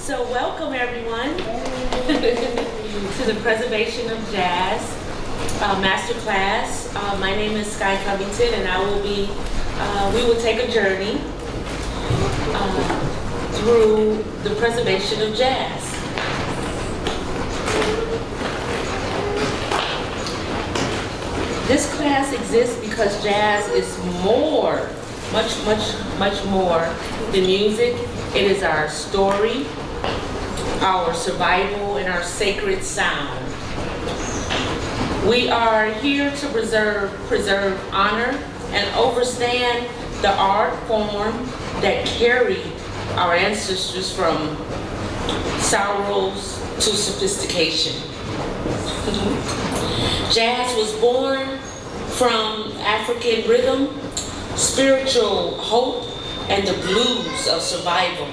So welcome everyone to the Preservation of Jazz Master Class. My name is Sky Covington, and we will take a journey through the preservation of jazz. This class exists because jazz is more, much more than music. It is our story, our survival, and our sacred sound. We are here to preserve, honor, and understand the art form that carried our ancestors from sorrows to sophistication. Jazz was born from African rhythm, spiritual hope, and the blues of survival.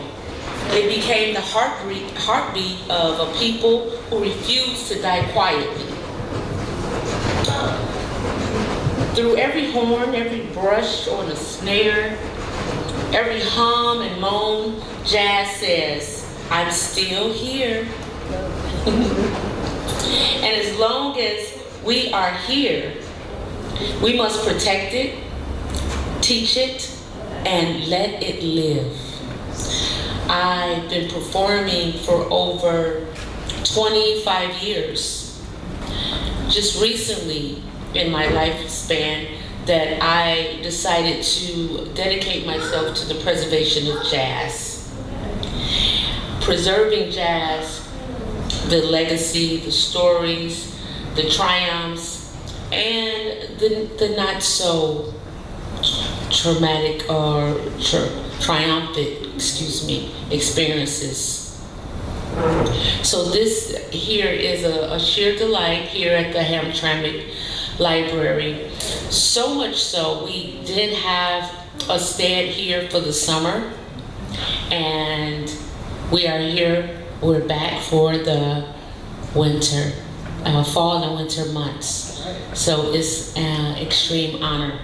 It became the heartbeat of a people who refused to die quietly. Through every horn, every brush on a snare, every hum and moan, jazz says, I'm still here. And as long as we are here, we must protect it, teach it, and let it live. I've been performing for over 25 years. Just recently in my lifespan that I decided to dedicate myself to the preservation of jazz. Preserving jazz, the legacy, the stories, the triumphs, and the not so traumatic or triumphant, experiences. So this here is a sheer delight here at the Hamtramck Library. So much so, we did have a stand here for the summer, and we are here, we're back for the winter, fall and winter months. So it's an extreme honor.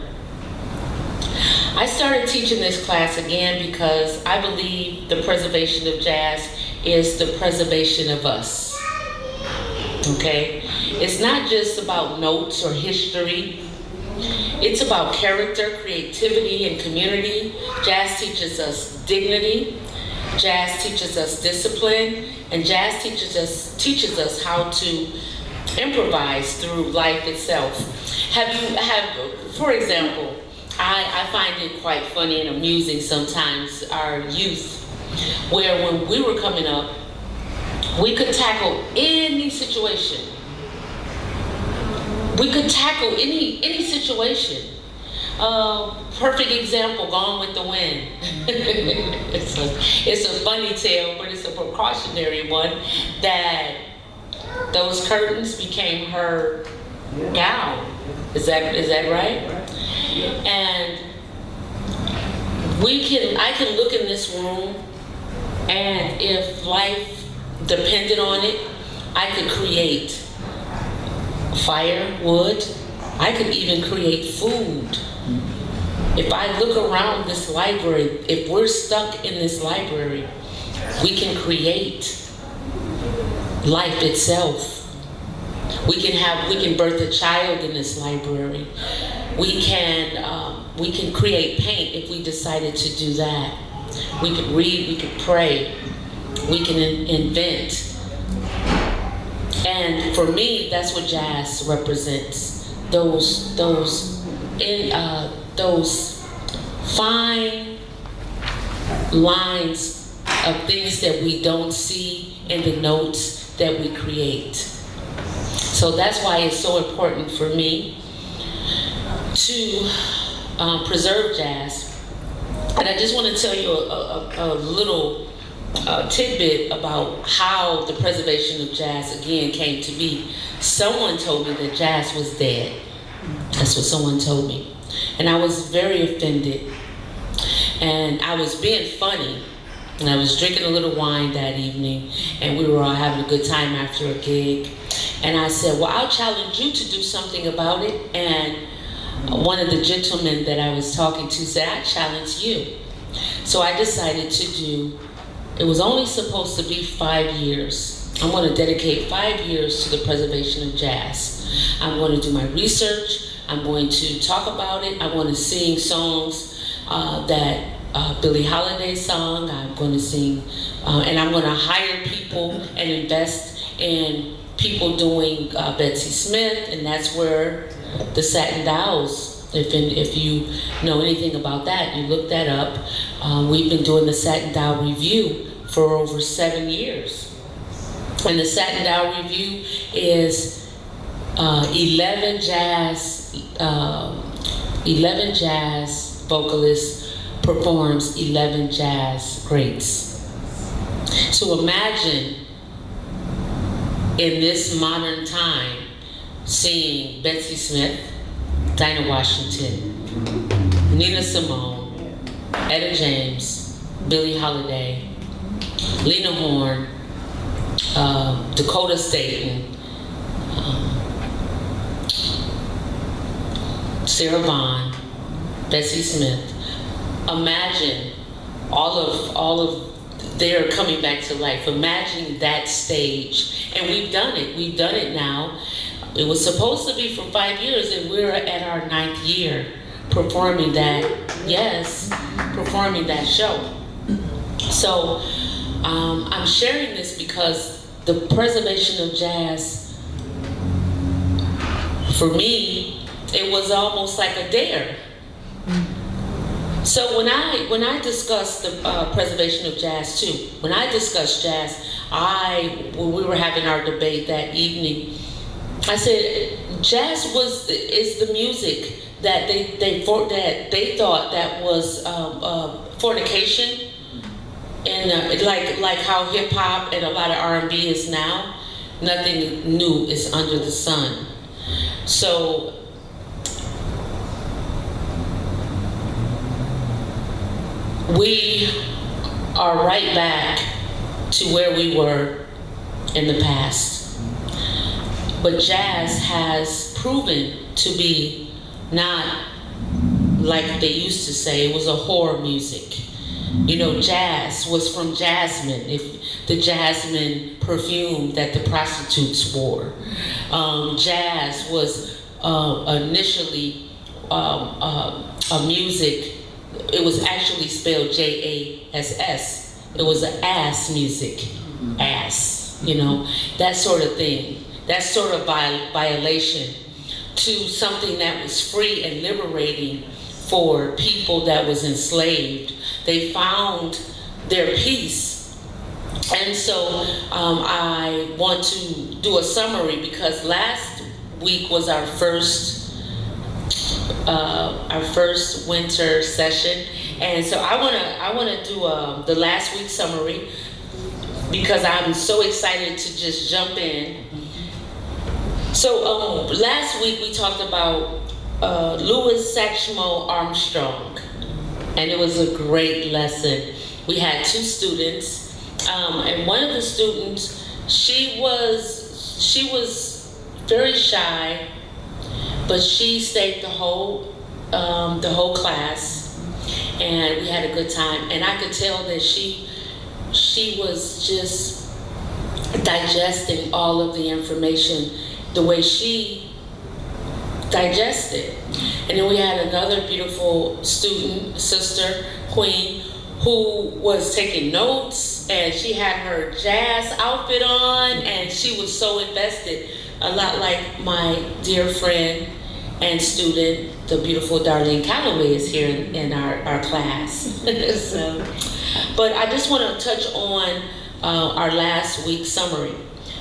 I started teaching this class again because I believe the preservation of jazz is the preservation of us. Okay? It's not just about notes or history. It's about character, creativity, and community. Jazz teaches us dignity. Jazz teaches us discipline. And jazz teaches us how to improvise through life itself. For example, I find it quite funny and amusing sometimes, our youth, where when we were coming up, we could tackle any situation. We could tackle any situation. Perfect example, Gone with the Wind. It's a funny tale, but it's a precautionary one, that those curtains became her gown. Is that right? And I can look in this room, and if life depended on it, I could create firewood. I could even create food. If I look around this library, if we're stuck in this library, we can create life itself. We can birth a child in this library. We can create paint if we decided to do that. We could read, we could pray, we can invent. And for me, that's what jazz represents. Those fine lines of things that we don't see in the notes that we create. So that's why it's so important for me to preserve jazz. And I just want to tell you a little tidbit about how the preservation of jazz again came to be. Someone told me that jazz was dead. That's what someone told me. And I was very offended. And I was being funny. And I was drinking a little wine that evening, and we were all having a good time after a gig. And I said, well, I'll challenge you to do something about it. And one of the gentlemen that I was talking to said, I challenge you. So I decided to do It was only supposed to be 5 years. I'm going to dedicate 5 years to the preservation of jazz. I'm going to do my research. I'm going to talk about it. I want to sing songs that Billie Holiday sung. I'm going to sing, and I'm going to hire people and invest in people doing Betsy Smith, and that's where the Satin Dolls, if you know anything about that, you look that up. We've been doing the Satin Doll Review for over 7 years. And the Satin Doll Review is 11 jazz vocalists performs 11 jazz greats. So imagine in this modern time seeing Betsy Smith, Dinah Washington, Nina Simone, Etta James, Billie Holiday, Lena Horne, Dakota Staton, Sarah Vaughan, Bessie Smith. Imagine all of they're coming back to life. Imagine that stage. And we've done it. We've done it now. It was supposed to be for 5 years, and we're at our 9th year performing that, performing that show. So I'm sharing this because the preservation of jazz, for me, it was almost like a dare. So when I discussed the preservation of jazz too, when I discussed jazz, when we were having our debate that evening, I said jazz is the music that they thought that was fornication, and like how hip hop and a lot of R&B is now. Nothing new is under the sun. So we are right back to where we were in the past. But jazz has proven to be not like they used to say, it was a whore music. You know, jazz was from jasmine, the jasmine perfume that the prostitutes wore. Jazz was initially a music. It was actually spelled J-A-S-S. It was an ass music, ass, you know, that sort of thing. That sort of violation to something that was free and liberating for people that was enslaved. They found their peace. And so I want to do a summary because last week was our first winter session, and so I want to do the last week summary because I'm so excited to just jump in. So last week we talked about Louis Satchmo Armstrong, and it was a great lesson. We had 2 students, and one of the students, she was very shy, but she stayed the whole class, and we had a good time. And I could tell that she was just digesting all of the information the way she digested. And then we had another beautiful student, sister, Queen, who was taking notes, and she had her jazz outfit on, and she was so invested, a lot like my dear friend and student, the beautiful Darlene Calloway is here in our class. So, but I just want to touch on our last week's summary.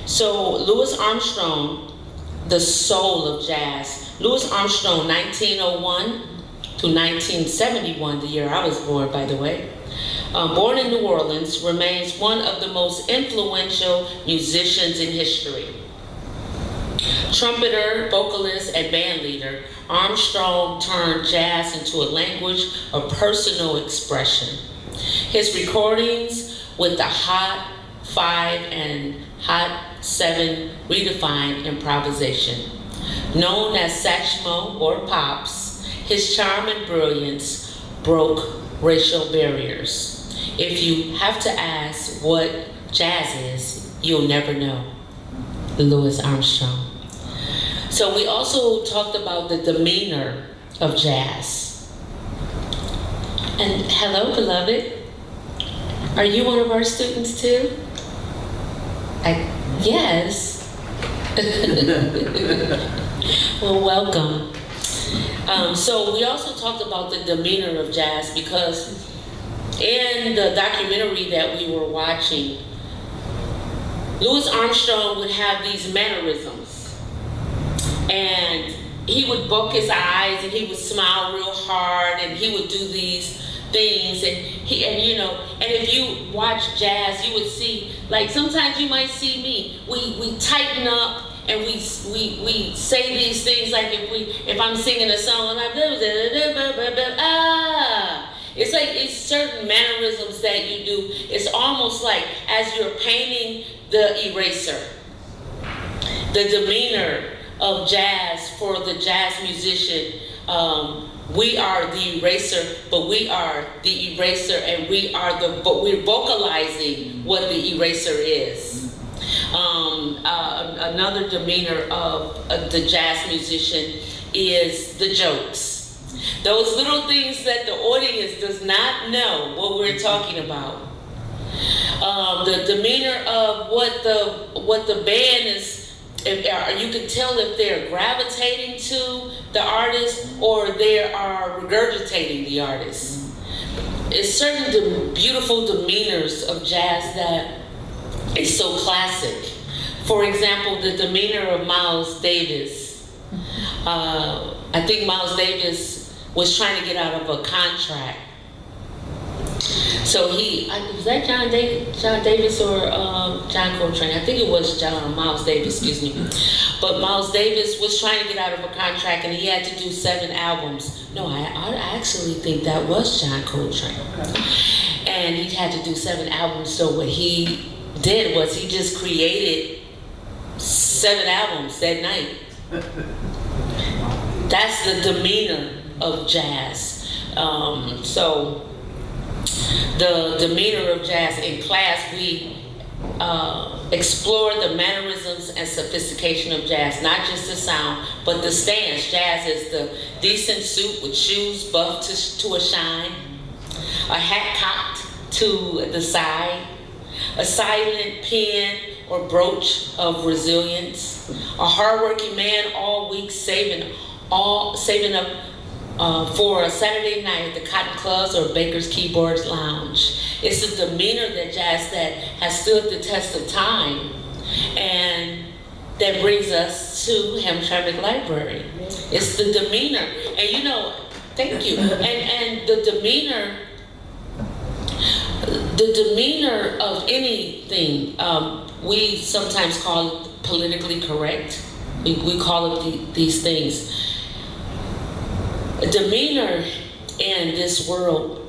So Louis Armstrong, the soul of jazz. Louis Armstrong, 1901 to 1971, the year I was born, by the way. Born in New Orleans, remains one of the most influential musicians in history. Trumpeter, vocalist, and band leader, Armstrong turned jazz into a language of personal expression. His recordings with the Hot 5 and Hot 7 redefined improvisation. Known as Satchmo or Pops, his charm and brilliance broke racial barriers. If you have to ask what jazz is, you'll never know. Louis Armstrong. So we also talked about the demeanor of jazz. And hello, beloved. Are you one of our students too? Yes. Well, welcome. So we also talked about the demeanor of jazz because in the documentary that we were watching, Louis Armstrong would have these mannerisms. And he would buck his eyes and he would smile real hard and he would do these things and if you watch jazz, you would see, like sometimes you might see me, we tighten up and we say these things like if I'm singing a song and I'm it's like it's certain mannerisms that you do. It's almost like as you're painting the eraser, the demeanor of jazz for the jazz musician. We are the eraser, but we are the eraser, and but we're vocalizing what the eraser is. Another demeanor of the jazz musician is the jokes. Those little things that the audience does not know what we're talking about. The demeanor of what the band is. You can tell if they're gravitating to the artist or they are regurgitating the artist. It's certain beautiful demeanors of jazz that is so classic. For example, the demeanor of Miles Davis. I think Miles Davis was trying to get out of a contract. So was that John Davis or John Coltrane? I think it was Miles Davis, excuse me. But Miles Davis was trying to get out of a contract and he had to do 7 albums. No, I actually think that was John Coltrane. And he had to do 7 albums. So what he did was he just created 7 albums that night. That's the demeanor of jazz. So the demeanor of jazz in class, we explore the mannerisms and sophistication of jazz, not just the sound, but the stance. Jazz is the decent suit with shoes buffed to a shine, a hat cocked to the side, a silent pen or brooch of resilience, a hardworking man all week saving up for a Saturday night at the Cotton Clubs or Baker's Keyboards Lounge. It's the demeanor that jazz that has stood the test of time, and that brings us to Hamtramck Library. It's the demeanor, and thank you. And the demeanor of anything, we sometimes call it politically correct. We call it these things. Demeanor in this world,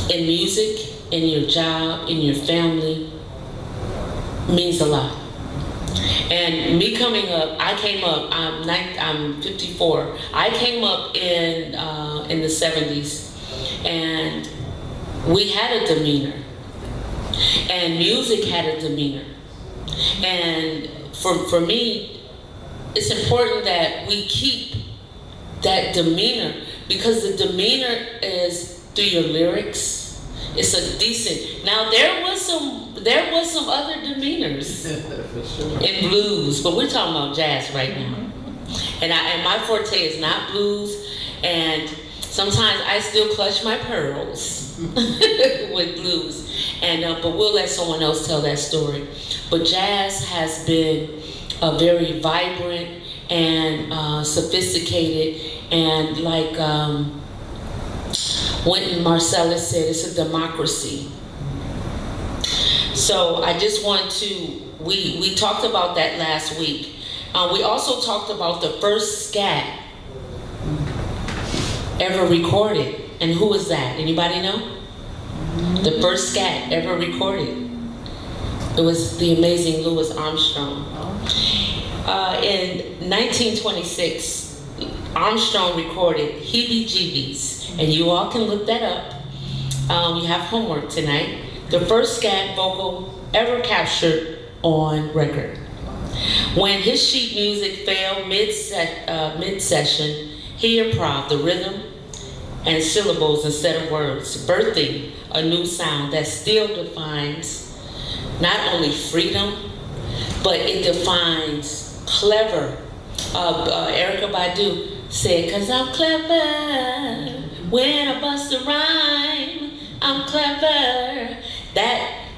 in music, in your job, in your family, means a lot. And me coming up, I'm 54. I came up in the 70s, and we had a demeanor, and music had a demeanor. And for me, it's important that we keep that demeanor, because the demeanor is through your lyrics. It's a decent. Now there was some other demeanors in blues, but we're talking about jazz right now. And my forte is not blues, and sometimes I still clutch my pearls with blues. And but we'll let someone else tell that story. But jazz has been a very vibrant and sophisticated, and like Wynton Marsalis said, it's a democracy. So I just want to, we talked about that last week. We also talked about the first scat ever recorded. And who was that? Anybody know? The first scat ever recorded. It was the amazing Louis Armstrong. In 1926, Armstrong recorded Heebie Jeebies, and you all can look that up. You have homework tonight. The first scat vocal ever captured on record. When his sheet music failed mid-session, he improved the rhythm and syllables instead of words, birthing a new sound that still defines not only freedom, but it defines clever. Erykah Badu said, "'Cause I'm clever, when I bust a rhyme, I'm clever." That,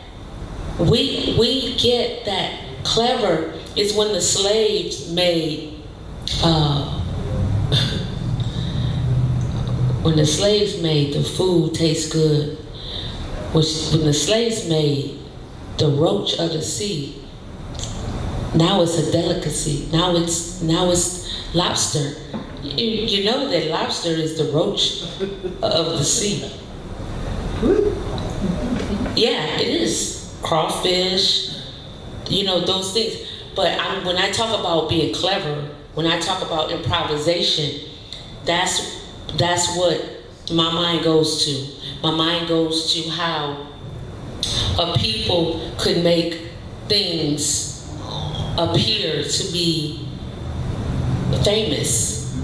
we get that clever is when the slaves made, when the slaves made the food taste good, when the slaves made the roach of the sea, now it's a delicacy. Now it's lobster. You know that lobster is the roach of the sea. Yeah, it is. Crawfish, those things. But when I talk about being clever, when I talk about improvisation, that's what my mind goes to. My mind goes to how a people could make things appear to be famous,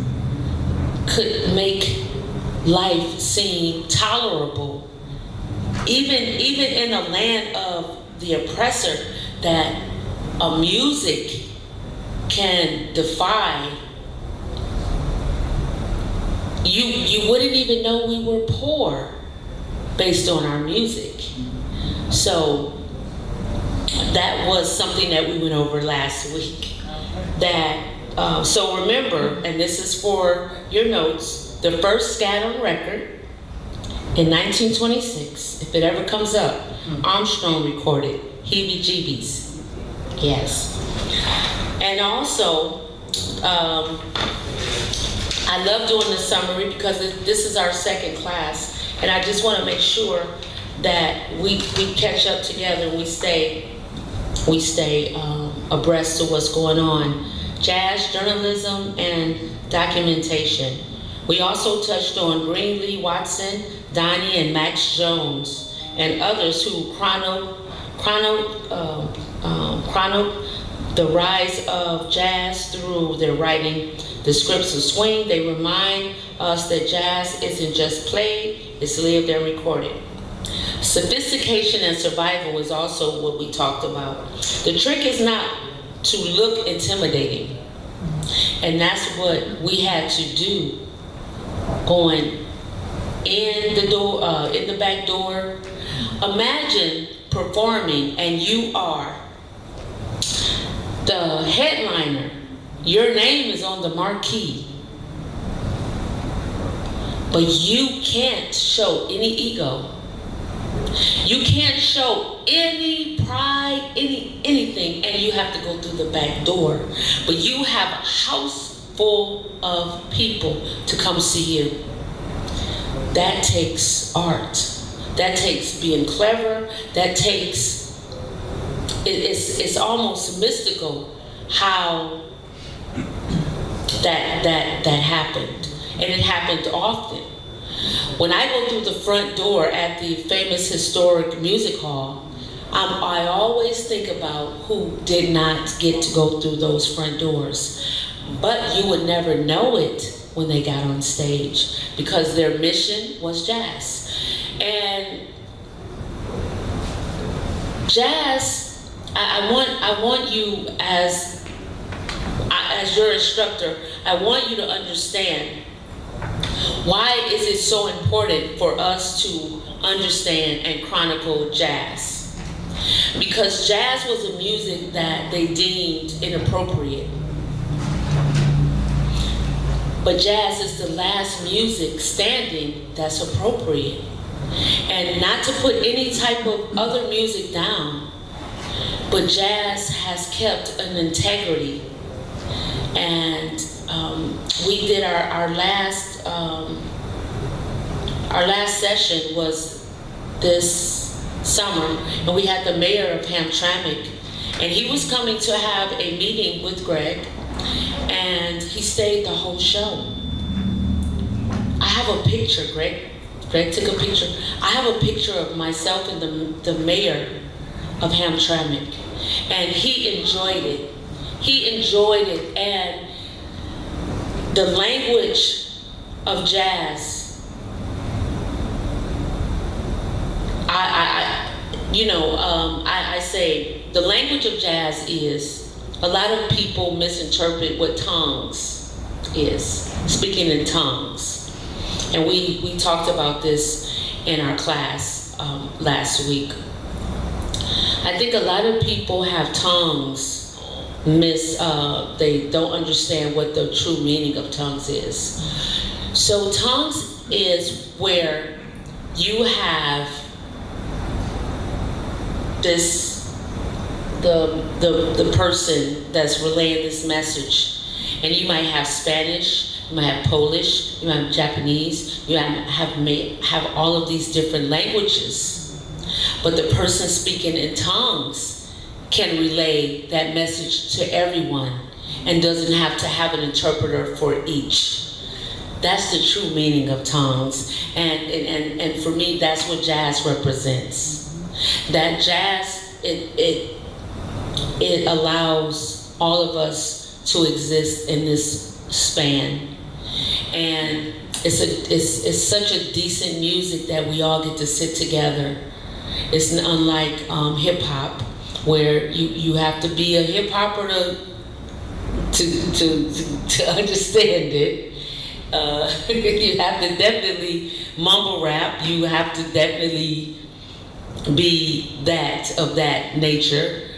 could make life seem tolerable, even in a land of the oppressor, that a music can defy. You wouldn't even know we were poor based on our music. So that was something that we went over last week. That so remember, and this is for your notes, the first scat on record in 1926, if it ever comes up, Armstrong recorded Heebie Jeebies. Yes. And also, I love doing the summary because this is our second class, and I just want to make sure that we catch up together and we stay abreast of what's going on. Jazz, journalism, and documentation. We also touched on Greenlee Watson, Donnie, and Max Jones, and others who chronoed the rise of jazz through their writing the scripts of swing. They remind us that jazz isn't just played, it's lived and recorded. Sophistication and survival is also what we talked about. The trick is not to look intimidating. And that's what we had to do, going in the door, in the back door. Imagine performing and you are the headliner. Your name is on the marquee, but you can't show any ego. You can't show any pride, anything, and you have to go through the back door. But you have a house full of people to come see you. That takes art. That takes being clever. That takes, it's almost mystical how that happened. And it happened often. When I go through the front door at the famous historic music hall, I always think about who did not get to go through those front doors. But you would never know it when they got on stage because their mission was jazz. And jazz, I want you as your instructor, I want you to understand, why is it so important for us to understand and chronicle jazz? Because jazz was a music that they deemed inappropriate. But jazz is the last music standing that's appropriate. And not to put any type of other music down, but jazz has kept an integrity. And we did our last session was this summer, and we had the mayor of Hamtramck, and he was coming to have a meeting with Greg, and he stayed the whole show. I have a picture, Greg. Greg took a picture. I have a picture of myself and the mayor of Hamtramck, and he enjoyed it. He enjoyed it, and the language of jazz. I say the language of jazz is, a lot of people misinterpret what tongues is, speaking in tongues. And we talked about this in our class last week. I think a lot of people have tongues they don't understand what the true meaning of tongues is. So tongues is where you have the person that's relaying this message, and you might have Spanish, you might have Polish, you might have Japanese, you have all of these different languages, but the person speaking in tongues can relay that message to everyone and doesn't have to have an interpreter for each. That's the true meaning of tongues, and for me, that's what jazz represents. That jazz, it allows all of us to exist in this span, and it's such a decent music that we all get to sit together. It's unlike hip hop, where you have to be a hip hopper to understand it. You have to definitely mumble rap. You have to definitely be of that nature.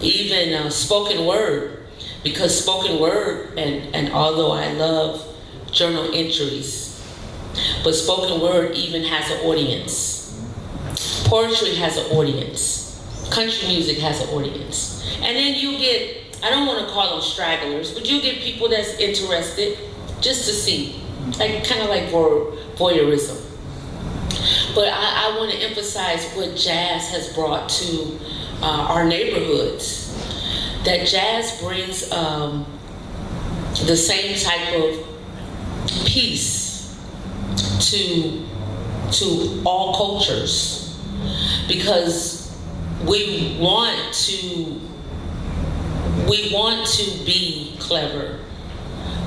Even spoken word, because spoken word, and although I love journal entries, but spoken word even has an audience. Poetry has an audience. Country music has an audience. And then you get, I don't want to call them stragglers, but you get people that's interested just to see, like kind of like voyeurism. But I want to emphasize what jazz has brought to our neighborhoods. That jazz brings the same type of peace to all cultures, because we want to be clever.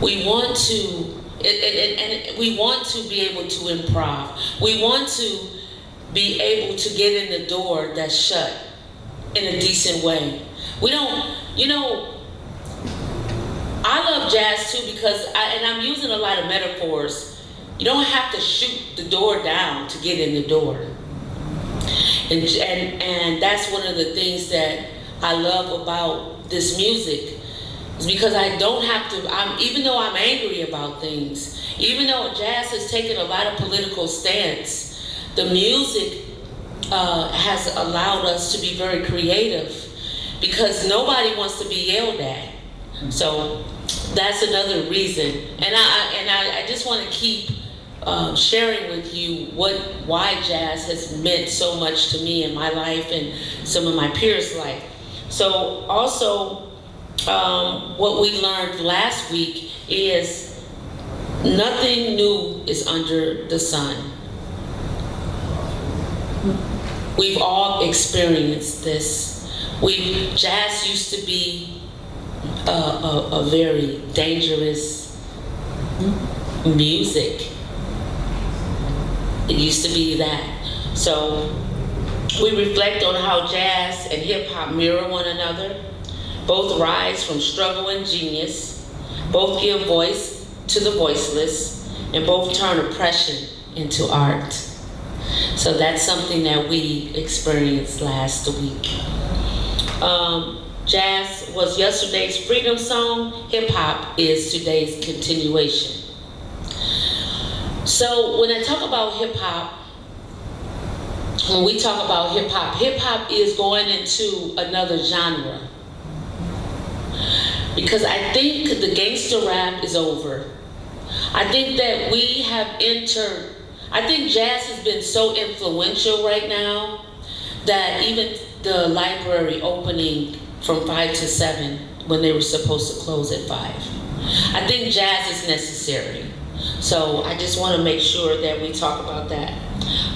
We want to. And we want to be able to improv. We want to be able to get in the door that's shut in a decent way. We don't, I love jazz too, because I'm using a lot of metaphors. You don't have to shoot the door down to get in the door. And that's one of the things that I love about this music. It's because I don't have to, even though I'm angry about things, even though jazz has taken a lot of political stance, the music has allowed us to be very creative, because nobody wants to be yelled at. So that's another reason. And I just want to keep sharing with you why jazz has meant so much to me in my life and some of my peers' life. So also, what we learned last week is nothing new is under the sun. We've all experienced this. Jazz used to be a very dangerous music. It used to be that. So we reflect on how jazz and hip hop mirror one another. Both rise from struggle and genius. Both give voice to the voiceless, and both turn oppression into art. So that's something that we experienced last week. Jazz was yesterday's freedom song. Hip hop is today's continuation. So when I talk about hip hop, when we talk about hip hop is going into another genre. Because I think the gangster rap is over. I think that we have I think jazz has been so influential right now that even the library opening from 5 to 7 when they were supposed to close at 5. I think jazz is necessary. So I just want to make sure that we talk about that.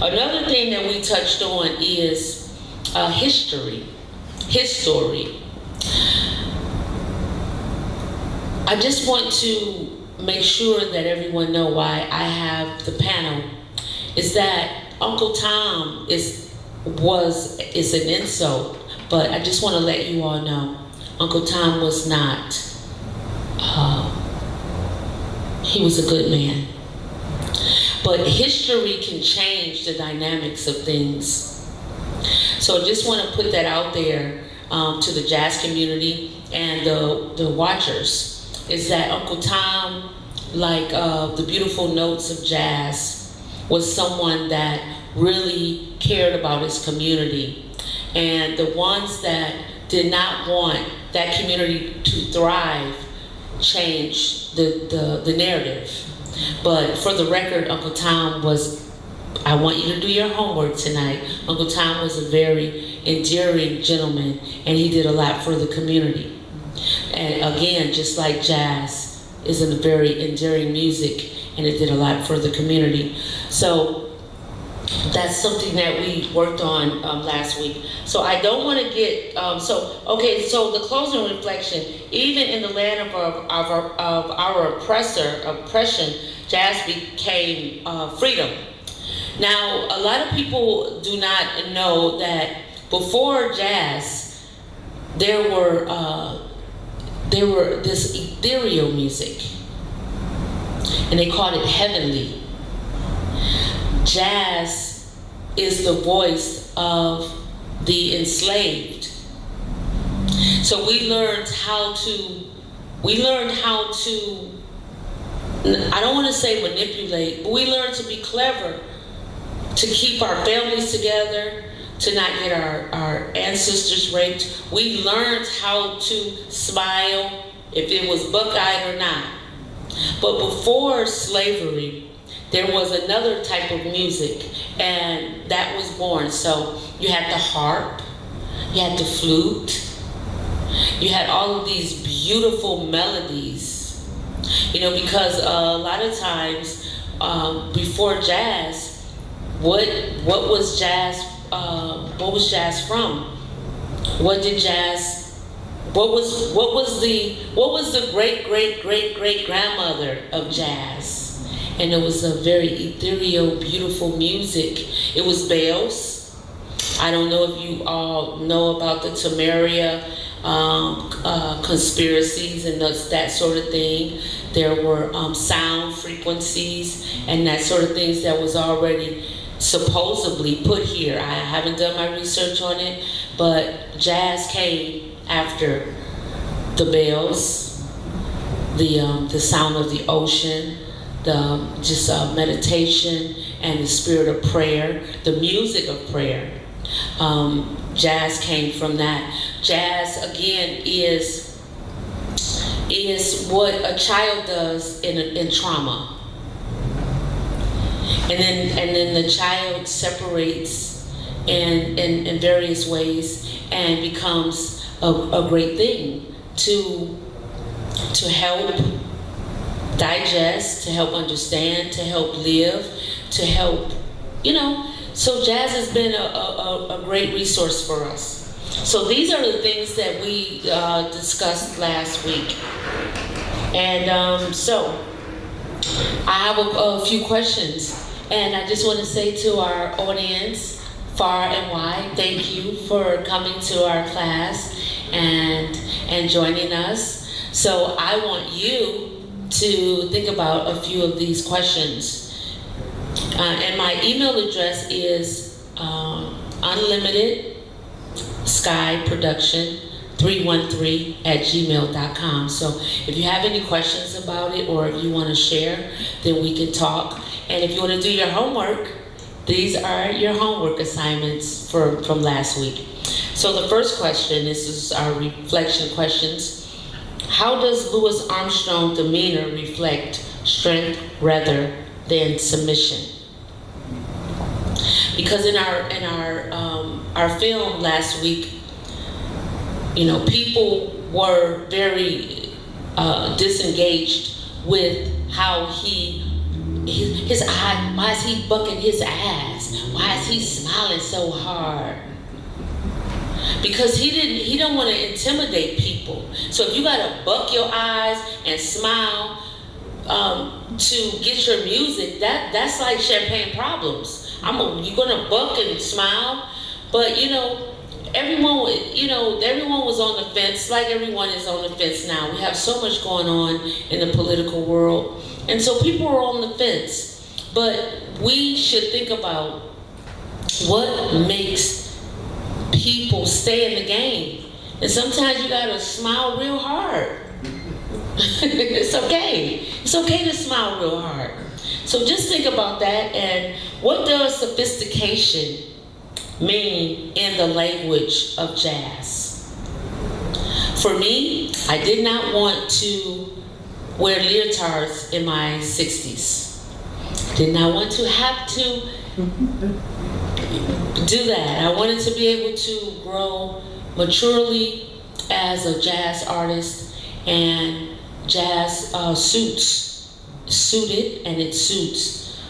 Another thing that we touched on is history. His story. I just want to make sure that everyone know why I have the panel. Is that Uncle Tom is an insult, but I just want to let you all know Uncle Tom was not. He was a good man. But history can change the dynamics of things. So I just want to put that out there to the jazz community and the watchers, is that Uncle Tom, like the beautiful notes of jazz, was someone that really cared about his community. And the ones that did not want that community to thrive changed the narrative. But for the record, Uncle Tom was, I want you to do your homework tonight. Uncle Tom was a very endearing gentleman, and he did a lot for the community. And again, just like jazz is a very endearing music, and it did a lot for the community. So that's something that we worked on last week. So I don't want to get, so the closing reflection, even in the land of our oppression, jazz became freedom. Now, a lot of people do not know that before jazz, there were this ethereal music, and they called it heavenly. Jazz is the voice of the enslaved. So we learned how to, I don't want to say manipulate, but we learned to be clever, to keep our families together, to not get our ancestors raped. We learned how to smile, if it was buck-eyed or not. But before slavery, there was another type of music, and that was born. So you had the harp, you had the flute, you had all of these beautiful melodies. You know, because a lot of times before jazz, what was jazz? What was jazz from? What was the great grandmother of jazz? And it was a very ethereal, beautiful music. It was bells. I don't know if you all know about the Tamaria conspiracies and that sort of thing. There were sound frequencies and that sort of things that was already supposedly put here. I haven't done my research on it, but jazz came after the bells, the sound of the ocean, the meditation and the spirit of prayer, the music of prayer. Jazz came from that. Jazz again is what a child does in trauma. And then the child separates in various ways and becomes a great thing to help digest, to help understand, to help live, to help, so jazz has been a great resource for us. So these are the things that we discussed last week. And so I have a few questions. And I just want to say to our audience, far and wide, thank you for coming to our class and joining us. So I want you to think about a few of these questions. And my email address is unlimitedSkyProduction313@gmail.com. So if you have any questions about it, or if you want to share, then we can talk. And if you want to do your homework, these are your homework assignments from last week. So the first question, this is our reflection questions. How does Louis Armstrong's demeanor reflect strength rather than submission? Because in our film last week, people were very disengaged with how he his eye, why is he bucking his ass? Why is he smiling so hard? Because he don't want to intimidate people. So if you gotta buck your eyes and smile to get your music, that's like champagne problems. You're gonna buck and smile, but everyone was on the fence, like everyone is on the fence now. We have so much going on in the political world, and so people are on the fence. But we should think about what makes people stay in the game. And sometimes you gotta smile real hard. It's okay. It's okay to smile real hard. So just think about that. And what does sophistication mean in the language of jazz? For me, I did not want to wear leotards in my 60s. Did not want to have to do that. I wanted to be able to grow maturely as a jazz artist, and jazz suited, and it suits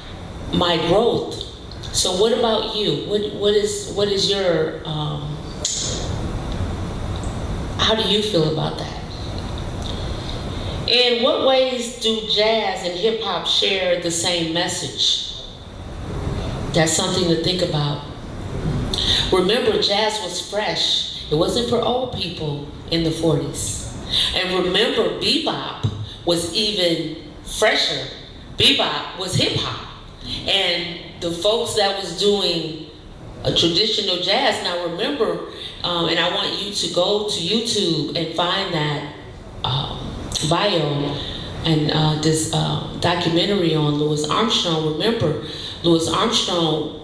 my growth. So what about you? What is your how do you feel about that? In what ways do jazz and hip hop share the same message? That's something to think about. Remember, jazz was fresh. It wasn't for old people in the 40s. And remember, bebop was even fresher. Bebop was hip hop. And the folks that was doing a traditional jazz, now remember, and I want you to go to YouTube and find that bio and this documentary on Louis Armstrong. Remember, Louis Armstrong,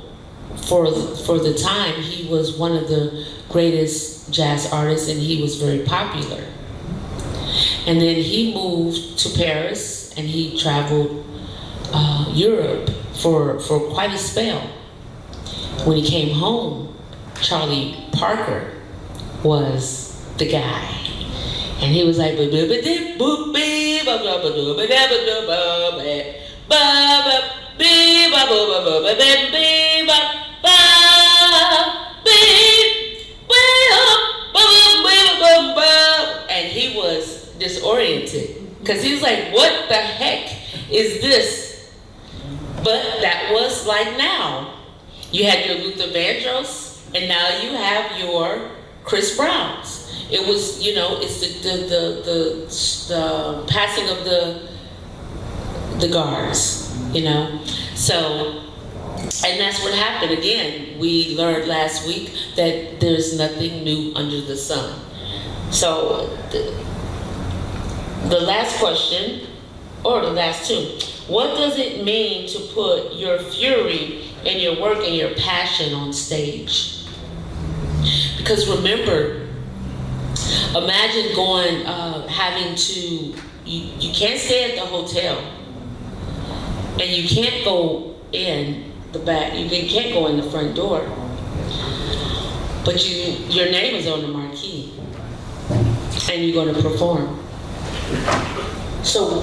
for the time, he was one of the greatest jazz artists, and he was very popular. And then he moved to Paris, and he traveled Europe for quite a spell. When he came home, Charlie Parker was the guy. And he was like, and he was disoriented because he was like, what the heck is this? But that was like now. You had your Luther Vandross, and now you have your Chris Browns. It was, it's the passing of the guards, So, and that's what happened. Again, we learned last week that there's nothing new under the sun. So, the last question, or the last two, what does it mean to put your fury and your work and your passion on stage? Because remember, imagine going, having to, you can't stay at the hotel, and you can't go in the back, you can't go in the front door, but your name is on the marquee, and you're going to perform. So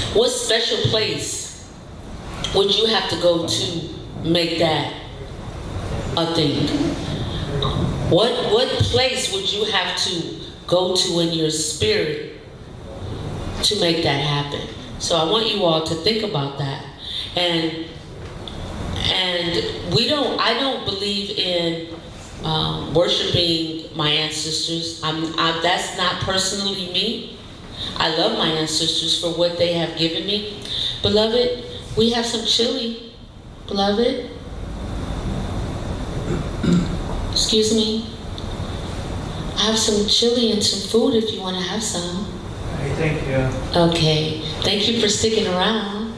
what special place would you have to go to make that a thing? What place would you have to go to in your spirit to make that happen? So I want you all to think about that. And I don't believe in worshiping my ancestors. That's not personally me. I love my ancestors for what they have given me. Beloved, we have some chili. Beloved, excuse me. I have some chili and some food if you want to have some. Hey, thank you. Okay. Thank you for sticking around.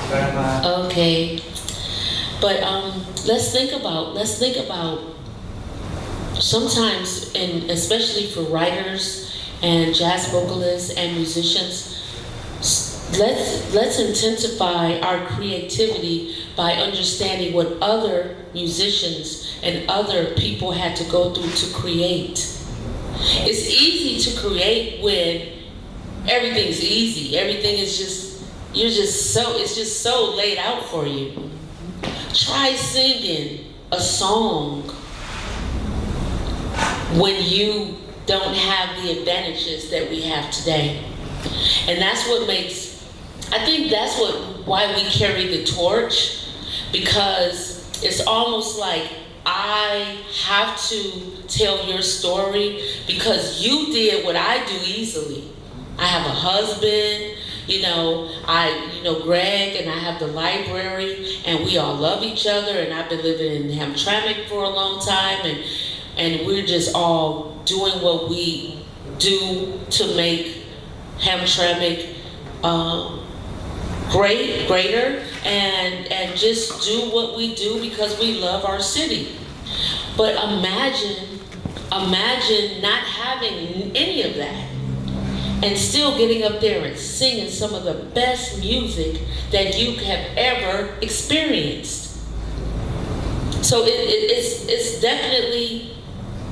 Very much. Okay. But let's think about sometimes, and especially for writers and jazz vocalists and musicians, let's intensify our creativity by understanding what other musicians and other people had to go through to create. It's easy to create when everything's easy. Everything is just, it's just so laid out for you. Try singing a song when you don't have the advantages that we have today. And that's what makes, I think that's why we carry the torch, because it's almost like I have to tell your story because you did what I do easily. I have a husband, Greg, and I have the library, and we all love each other, and I've been living in Hamtramck for a long time, and we're just all doing what we do to make Hamtramck greater, and just do what we do because we love our city. But imagine not having any of that and still getting up there and singing some of the best music that you have ever experienced. So it's definitely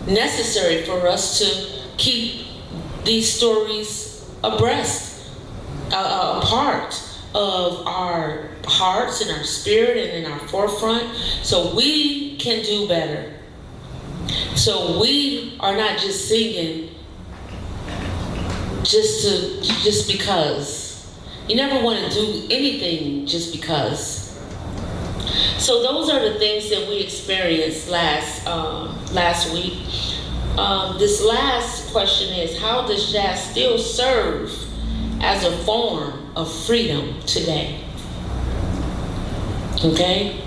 necessary for us to keep these stories abreast, a part of our hearts and our spirit and in our forefront, so we can do better. So we are not just singing just because. You never want to do anything just because. So those are the things that we experienced last week. This last question is, how does jazz still serve as a form of freedom today? Okay?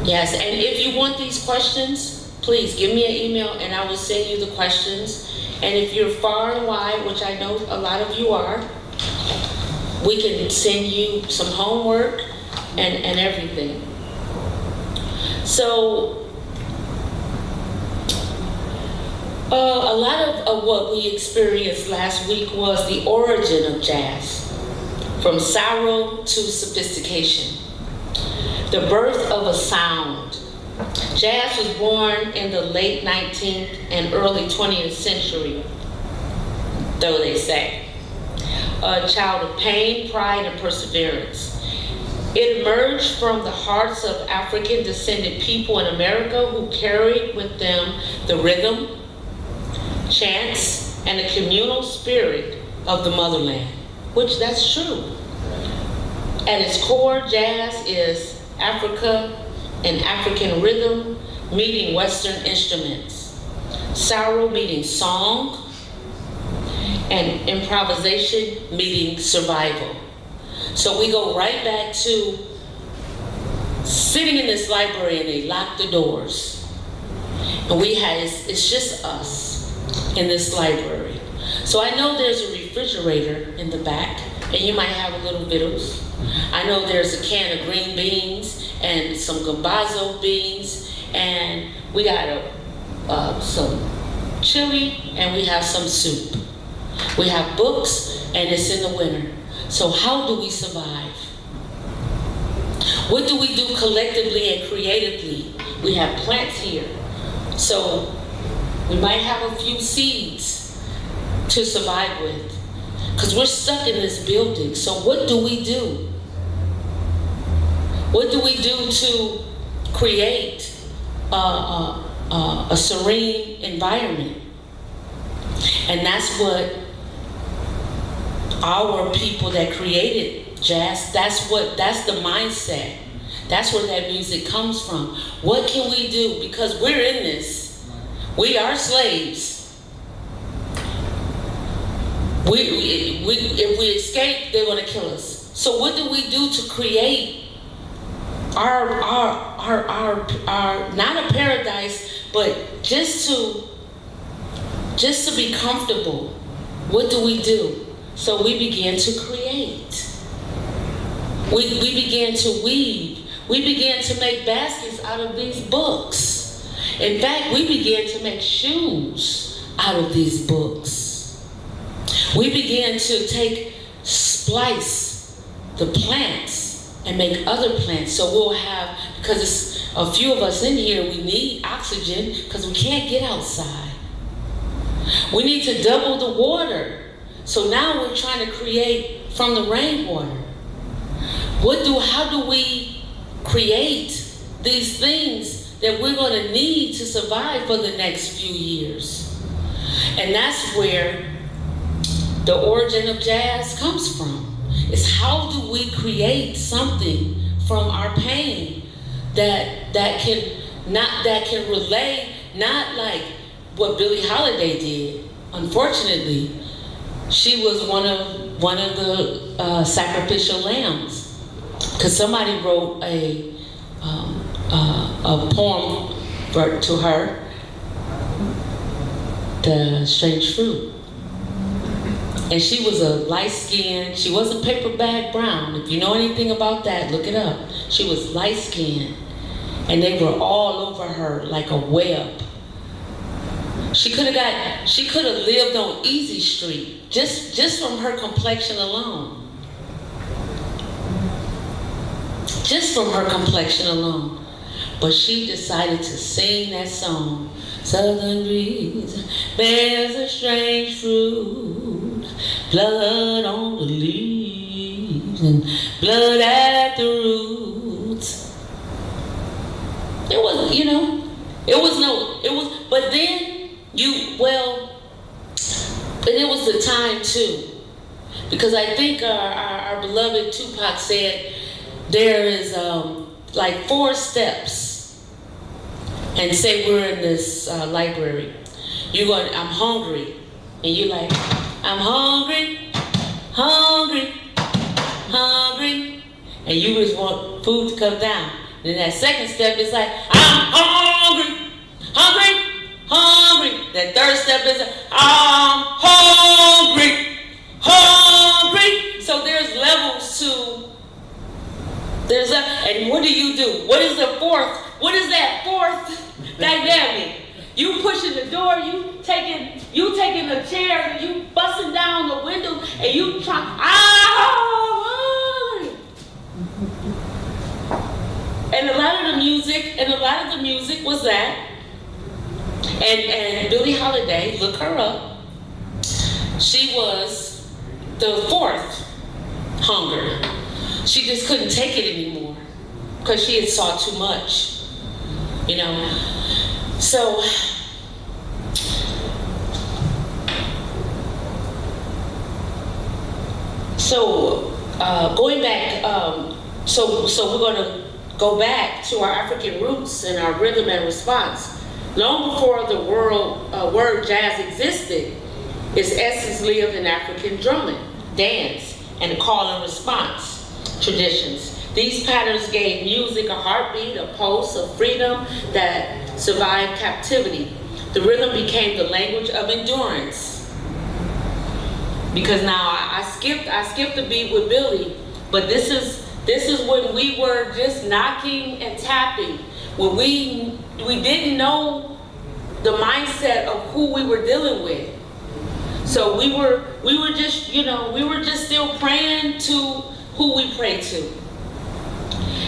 Yes, and if you want these questions, please give me an email and I will send you the questions. And if you're far and wide, which I know a lot of you are, we can send you some homework and everything. So, a lot of what we experienced last week was the origin of jazz, from sorrow to sophistication, the birth of a sound. Jazz was born in the late 19th and early 20th century, though they say. A child of pain, pride, and perseverance. It emerged from the hearts of African-descended people in America who carried with them the rhythm, chants, and the communal spirit of the motherland, which that's true. At its core, jazz is Africa and African rhythm meeting Western instruments, sorrow meeting song, and improvisation meeting survival. So we go right back to sitting in this library and they lock the doors. And it's just us in this library. So I know there's a refrigerator in the back and you might have a little vittles. I know there's a can of green beans and some gambazo beans, and we got some chili, and we have some soup. We have books, and it's in the winter. So how do we survive? What do we do collectively and creatively? We have plants here, so we might have a few seeds to survive with, because we're stuck in this building. So what do we do? What do we do to create a serene environment? And that's what our people that created jazz, that's the mindset. That's where that music comes from. What can we do? Because we're in this. We are slaves. If we escape, they're going to kill us. So what do we do to create our not a paradise, but just to be comfortable? What do we do? So we began to create. We began to weave. We began to make baskets out of these books. In fact, we began to make shoes out of these books. We began to splice the plants and make other plants. So we'll have, because it's a few of us in here, we need oxygen because we can't get outside. We need to double the water So now we're trying to create from the rainwater. How do we create these things that we're going to need to survive for the next few years? And that's where the origin of jazz comes from. Is how do we create something from our pain that can relay, not like what Billie Holiday did. Unfortunately, she was one of the sacrificial lambs, because somebody wrote a poem to her, "The Strange Fruit," and she was a light-skinned. She wasn't paper bag brown. If you know anything about that, look it up. She was light-skinned, and they were all over her like a web. She could have lived on Easy Street just from her complexion alone. Just from her complexion alone. But she decided to sing that song. Southern breeze bears a strange fruit, blood on the leaves and blood at the roots. But then and it was the time too. Because I think our beloved Tupac said there is like 4 steps. And say we're in this library. I'm hungry. And you're like, I'm hungry, hungry, hungry. And you just want food to come down. Then that second step is like, I'm hungry, hungry, hungry. That third step is, I'm hungry, hungry. So there's levels to, and what do? What is the fourth? What is that fourth dynamic? You pushing the door, you taking a chair, and you busting down the window, and you trying, and a lot of the music was that. And Billie Holiday, look her up. She was the 4th hunger. She just couldn't take it anymore because she had saw too much. So going back, so we're going to go back to our African roots and our rhythm and response. Long before the word jazz existed, its essence lived in African drumming, dance, and call and response traditions. These patterns gave music a heartbeat, a pulse of freedom that survived captivity. The rhythm became the language of endurance. Because now I skipped a beat with Billy, but this is when we were just knocking and tapping, when we didn't know the mindset of who we were dealing with. So we were just still praying to who we pray to.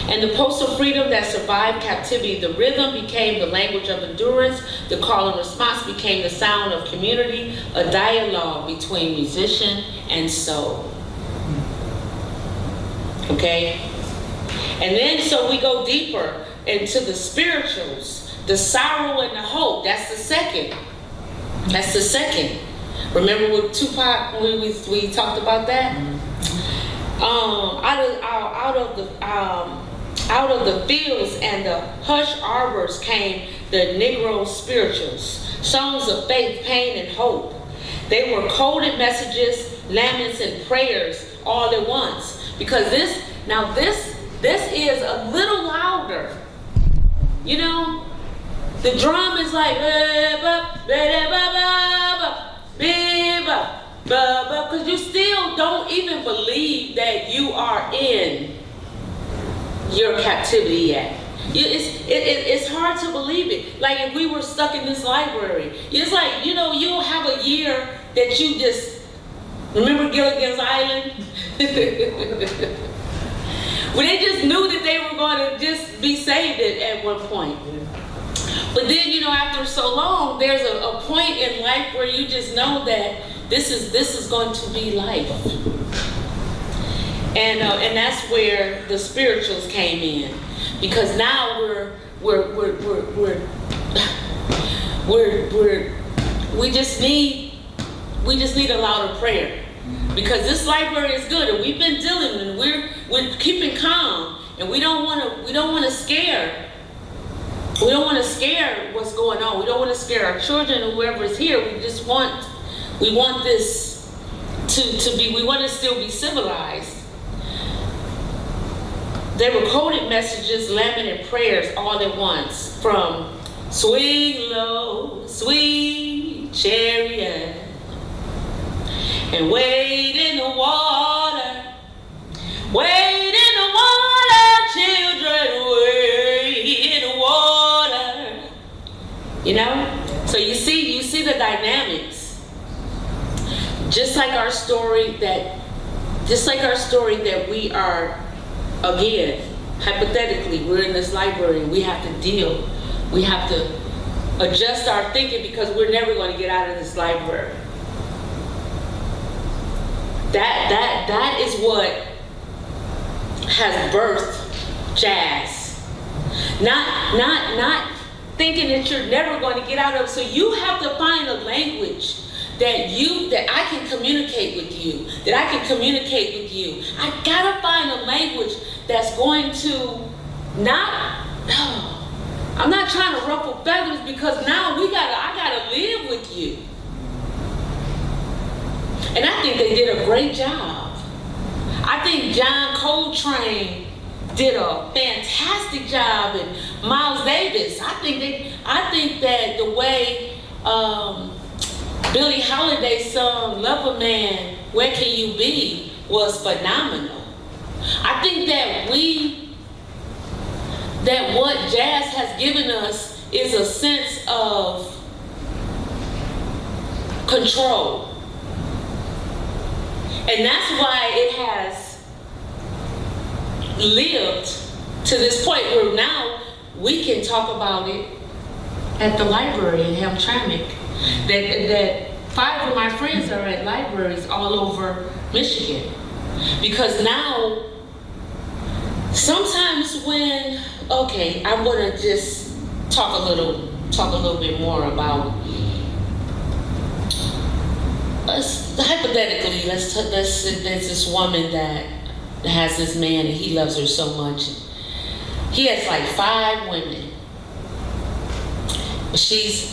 And the pulse of freedom that survived captivity, the rhythm became the language of endurance, the call and response became the sound of community, a dialogue between musician and soul. Okay? And then so we go deeper into the spirituals, the sorrow and the hope. That's the second. Remember with Tupac, when we talked about that? Out of the fields and the hush arbors came the Negro spirituals, songs of faith, pain, and hope. They were coded messages, laments, and prayers all at once. Because this is a little louder. The drum is like, because you still don't even believe that you are in your captivity yet. It's hard to believe it. Like if we were stuck in this library, it's like, you'll have a year that you just, remember Gilligan's Island? Well, they just knew that they were going to just be saved at one point. But then, after so long, there's a point in life where you just know that This is going to be life. And that's where the spirituals came in, because now we just need a louder prayer, because this library is good, and we've been dealing, and we're keeping calm, and we don't want to scare. We don't want to scare what's going on. We don't want to scare our children or whoever is here. We want this to be. We want to still be civilized. They were coded messages, lamented prayers all at once, from swing low, sweet chariot, and wade in the water, wade in the water, children, wade in the water. You know? So you see the dynamics. Just like our story that we are, again, hypothetically, we're in this library and we have to adjust our thinking, because we're never going to get out of this library. That is what has birthed jazz. Not thinking that you're never going to get out of it. So you have to find a language that I can communicate with you, I gotta find a language that's going to I'm not trying to ruffle feathers, because now I gotta live with you. And I think they did a great job. I think John Coltrane did a fantastic job, and Miles Davis. I think that the way Billie Holiday sung "Lover Man, Where Can You Be" was phenomenal. I think that what jazz has given us is a sense of control. And that's why it has lived to this point where now we can talk about it at the library in Hamtramck. That 5 of my friends are at libraries all over Michigan. Because now, sometimes I want to just talk a little bit more about, hypothetically, there's this woman that has this man and he loves her so much. He has like 5 women. She's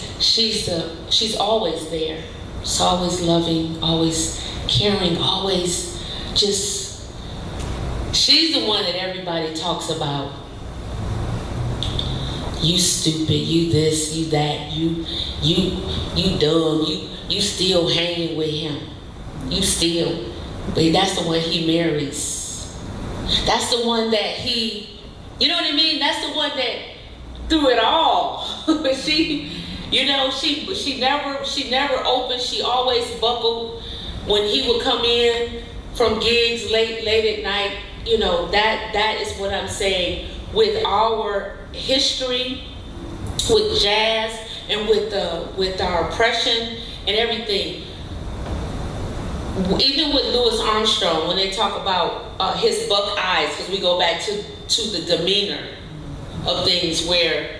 always there. She's always loving, always caring, always just, she's the one that everybody talks about. You stupid, you this, you that, you dumb, you still hanging with him. But that's the one he marries. That's the one that you know what I mean? That's the one that through it all. she never opened. She always buckled when he would come in from gigs late at night. You know, that is what I'm saying with our history, with jazz, and with our oppression and everything. Even with Louis Armstrong, when they talk about his buck eyes, because we go back to the demeanor of things where,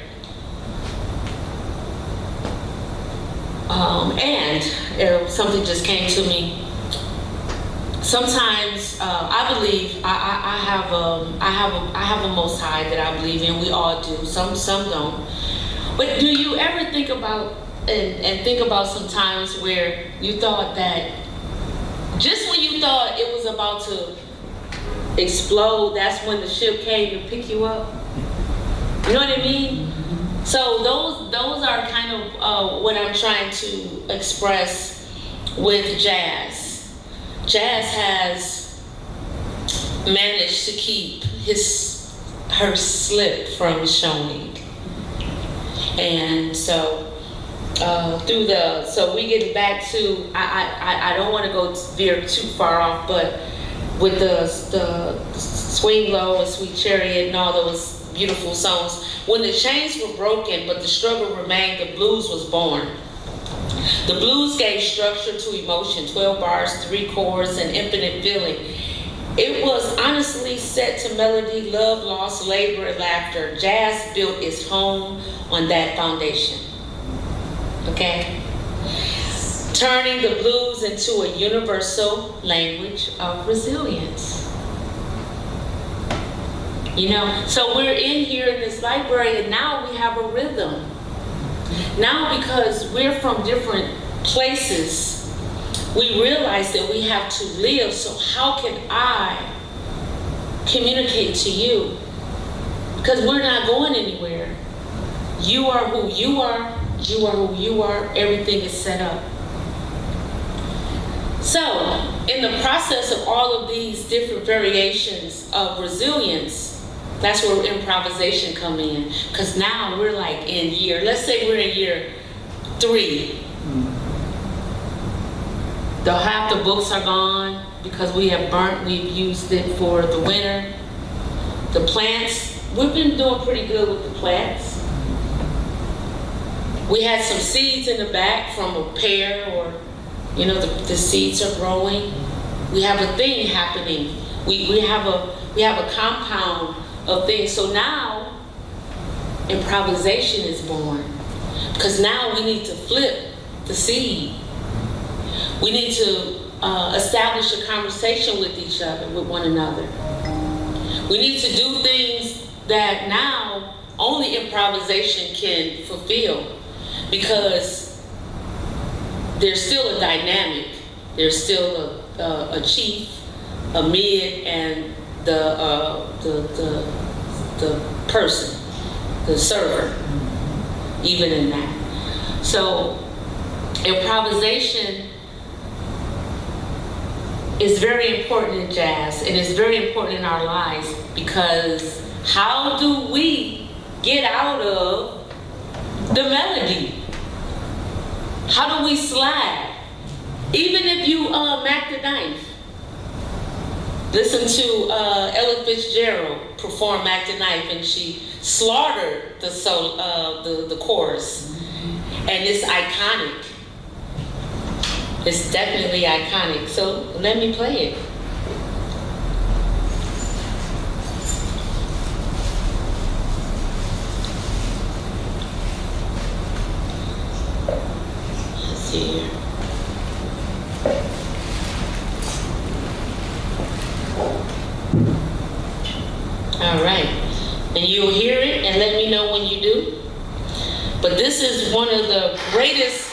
something just came to me. Sometimes I believe I have a Most High that I believe in. We all do. Some don't. But do you ever think about and think about some times where you thought that just when you thought it was about to explode, that's when the ship came to pick you up? You know what I mean? So those are kind of what I'm trying to express with jazz. Jazz has managed to keep her slip from showing, and so so we get back to I don't want to go veer too far off, but with the Swing Low and Sweet Chariot and all those beautiful songs, when the chains were broken but the struggle remained, the blues was born. The blues gave structure to emotion, 12 bars, 3 chords, and infinite feeling. It was honestly set to melody, love, loss, labor, and laughter. Jazz built its home on that foundation. Okay? Turning the blues into a universal language of resilience. You know, so we're in here in this library, and now we have a rhythm. Now, because we're from different places, we realize that we have to live. So how can I communicate to you? Because we're not going anywhere. You are who you are. You are who you are. Everything is set up. So, in the process of all of these different variations of resilience, that's where improvisation come in. Because now we're like in year, let's say we're in year 3. The half the books are gone because we've used it for the winter. The plants, we've been doing pretty good with the plants. We had some seeds in the back from a pear, or, you know, the seeds are growing. We have a thing happening. We have a compound of things. So now improvisation is born, because now we need to flip the seed. We need to establish a conversation with each other, with one another. We need to do things that now only improvisation can fulfill, because there's still a dynamic. There's still a chief, a mid, and the person, the server, even in that. So improvisation is very important in jazz, and it's very important in our lives, because how do we get out of the melody? How do we slide? Even if you Mac the Knife, listen to Ella Fitzgerald perform Mac the Knife, and she slaughtered the chorus, and it's iconic. It's definitely iconic. So let me play it. Let's see here. All right. And you'll hear it and let me know when you do. But this is one of the greatest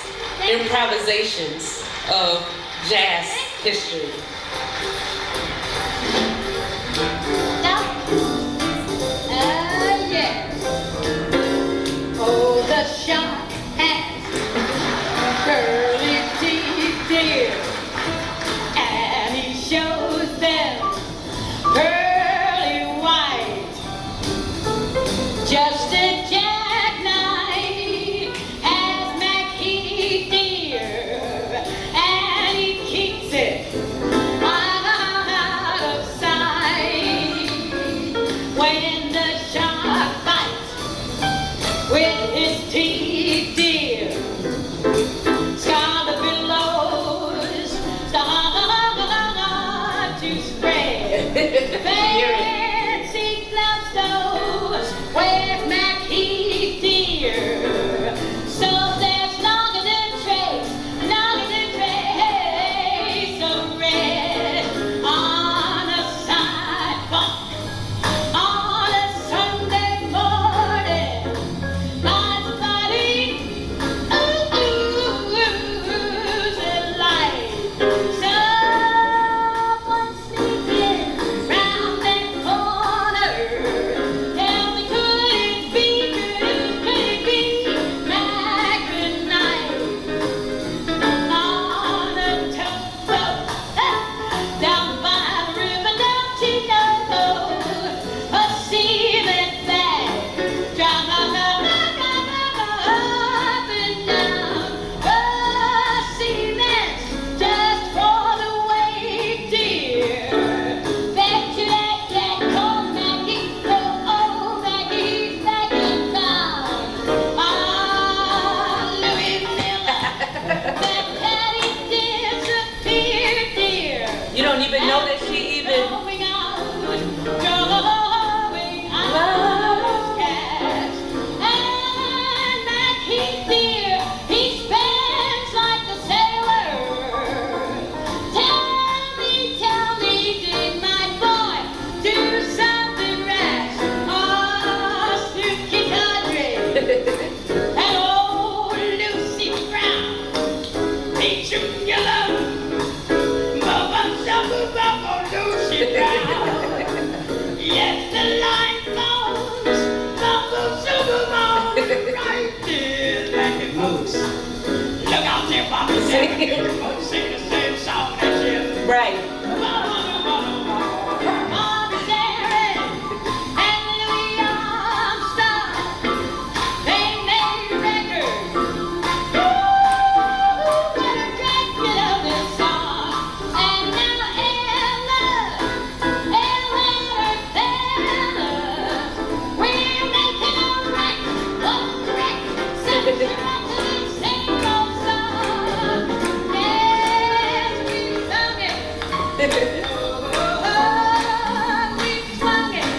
improvisations of jazz history. Yeah. Oh, the shark has curly teeth, dear, and he shows them pearly white. Just a jackknife has Mac Heath, dear, and he keeps it out of sight. Sing the same song, that's it. Right.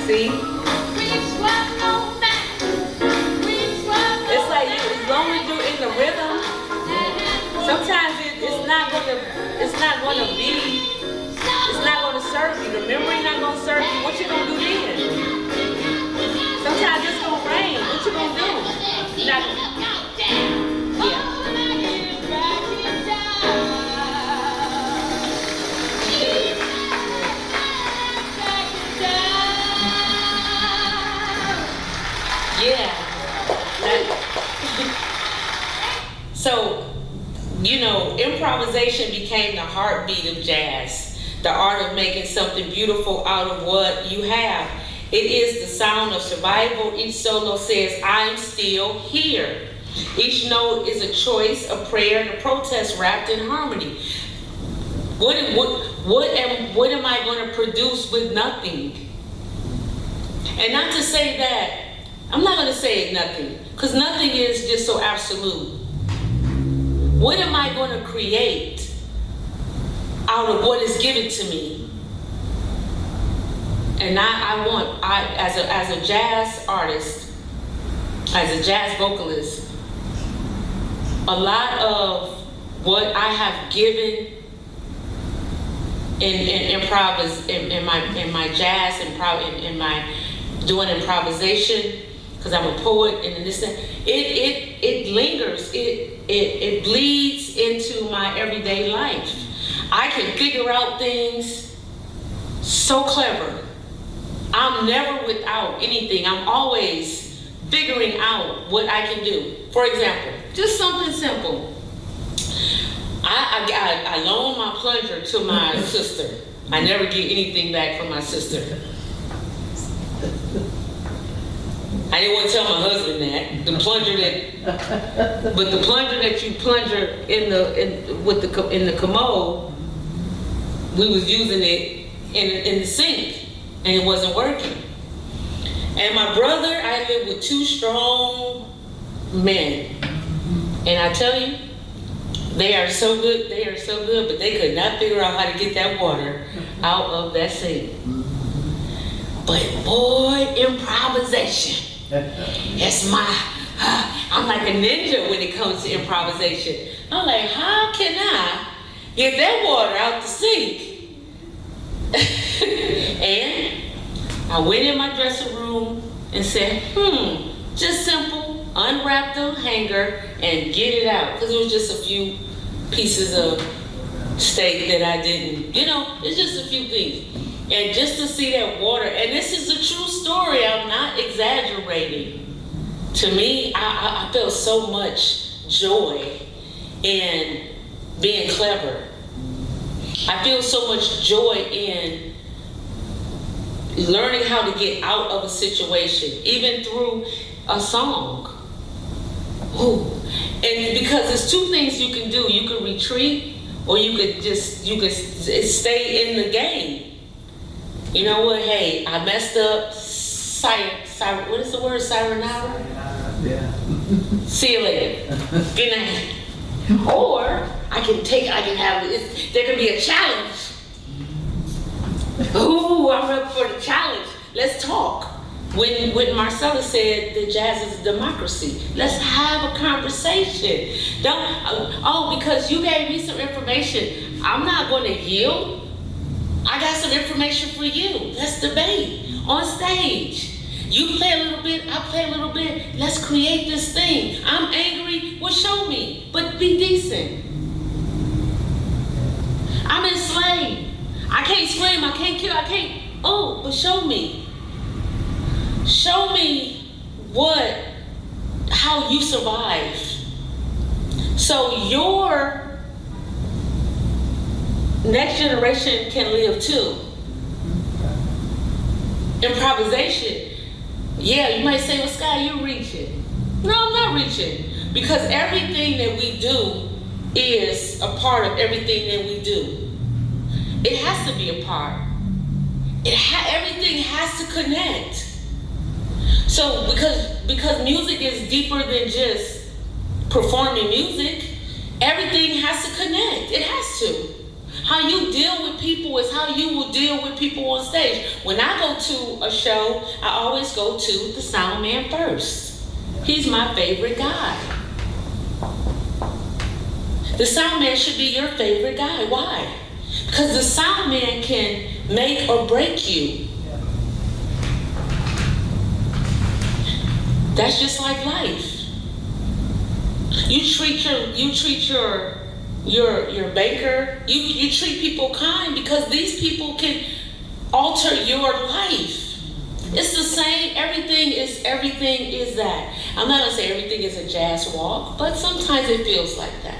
See? It's like as long as you're in the rhythm, sometimes it's not gonna serve you. The memory not gonna serve you. What you gonna do then? Sometimes it's gonna rain. What you gonna do? Yeah. Yeah. So, improvisation became the heartbeat of jazz, the art of making something beautiful out of what you have. It is the sound of survival. Each solo says, I'm still here. Each note is a choice, a prayer, and a protest wrapped in harmony. What am I going to produce with nothing? And not to say that, I'm not going to say nothing, because nothing is just so absolute. What am I going to create out of what is given to me? And as a jazz artist, as a jazz vocalist, a lot of what I have given in my jazz and in my doing improvisation, because I'm a poet and this thing, it lingers, it bleeds into my everyday life. I can figure out things so clever. I'm never without anything. I'm always figuring out what I can do. For example, just something simple. I loaned my plunger to my sister. I never get anything back from my sister. I didn't want to tell my husband that. The plunger that you plunger in the commode, we was using it in the sink, and it wasn't working. And my brother, I lived with two strong men, and I tell you, they are so good, but they could not figure out how to get that water out of that sink. But boy, improvisation. I'm like a ninja when it comes to improvisation. I'm like, how can I get that water out the sink? And I went in my dressing room and said, just simple, unwrap the hanger and get it out. Because it was just a few pieces of steak that I didn't, it's just a few things. And just to see that water, and this is a true story, I'm not exaggerating. To me, I feel so much joy in being clever. I feel so much joy in learning how to get out of a situation, even through a song. Ooh. And because there's two things you can do. You can retreat, or you could stay in the game. You know what? Hey, I messed up. What is the word? Sayonara? Yeah. See you later. Good night. Or there can be a challenge. Ooh, I'm up for the challenge. Let's talk. When Marcella said that jazz is a democracy, let's have a conversation. Because you gave me some information, I'm not going to yield. I got some information for you. Let's debate on stage. You play a little bit, I play a little bit. Let's create this thing. I'm angry, well, show me, but be decent. I'm enslaved. I can't scream, I can't kill, but show me. Show me how you survived. So your next generation can live too. Improvisation, yeah, you might say, well, Sky, you're reaching. No, I'm not reaching. Because everything that we do is a part of everything that we do. It has to be a part. Everything has to connect. So because music is deeper than just performing music, everything has to connect. It has to. How you deal with people is how you will deal with people on stage. When I go to a show, I always go to the sound man first. He's my favorite guy. The sound man should be your favorite guy. Why? Because the sound man can make or break you. That's just like life. You treat your banker, you treat people kind because these people can alter your life. It's the same, everything is that. I'm not gonna say everything is a jazz walk, but sometimes it feels like that.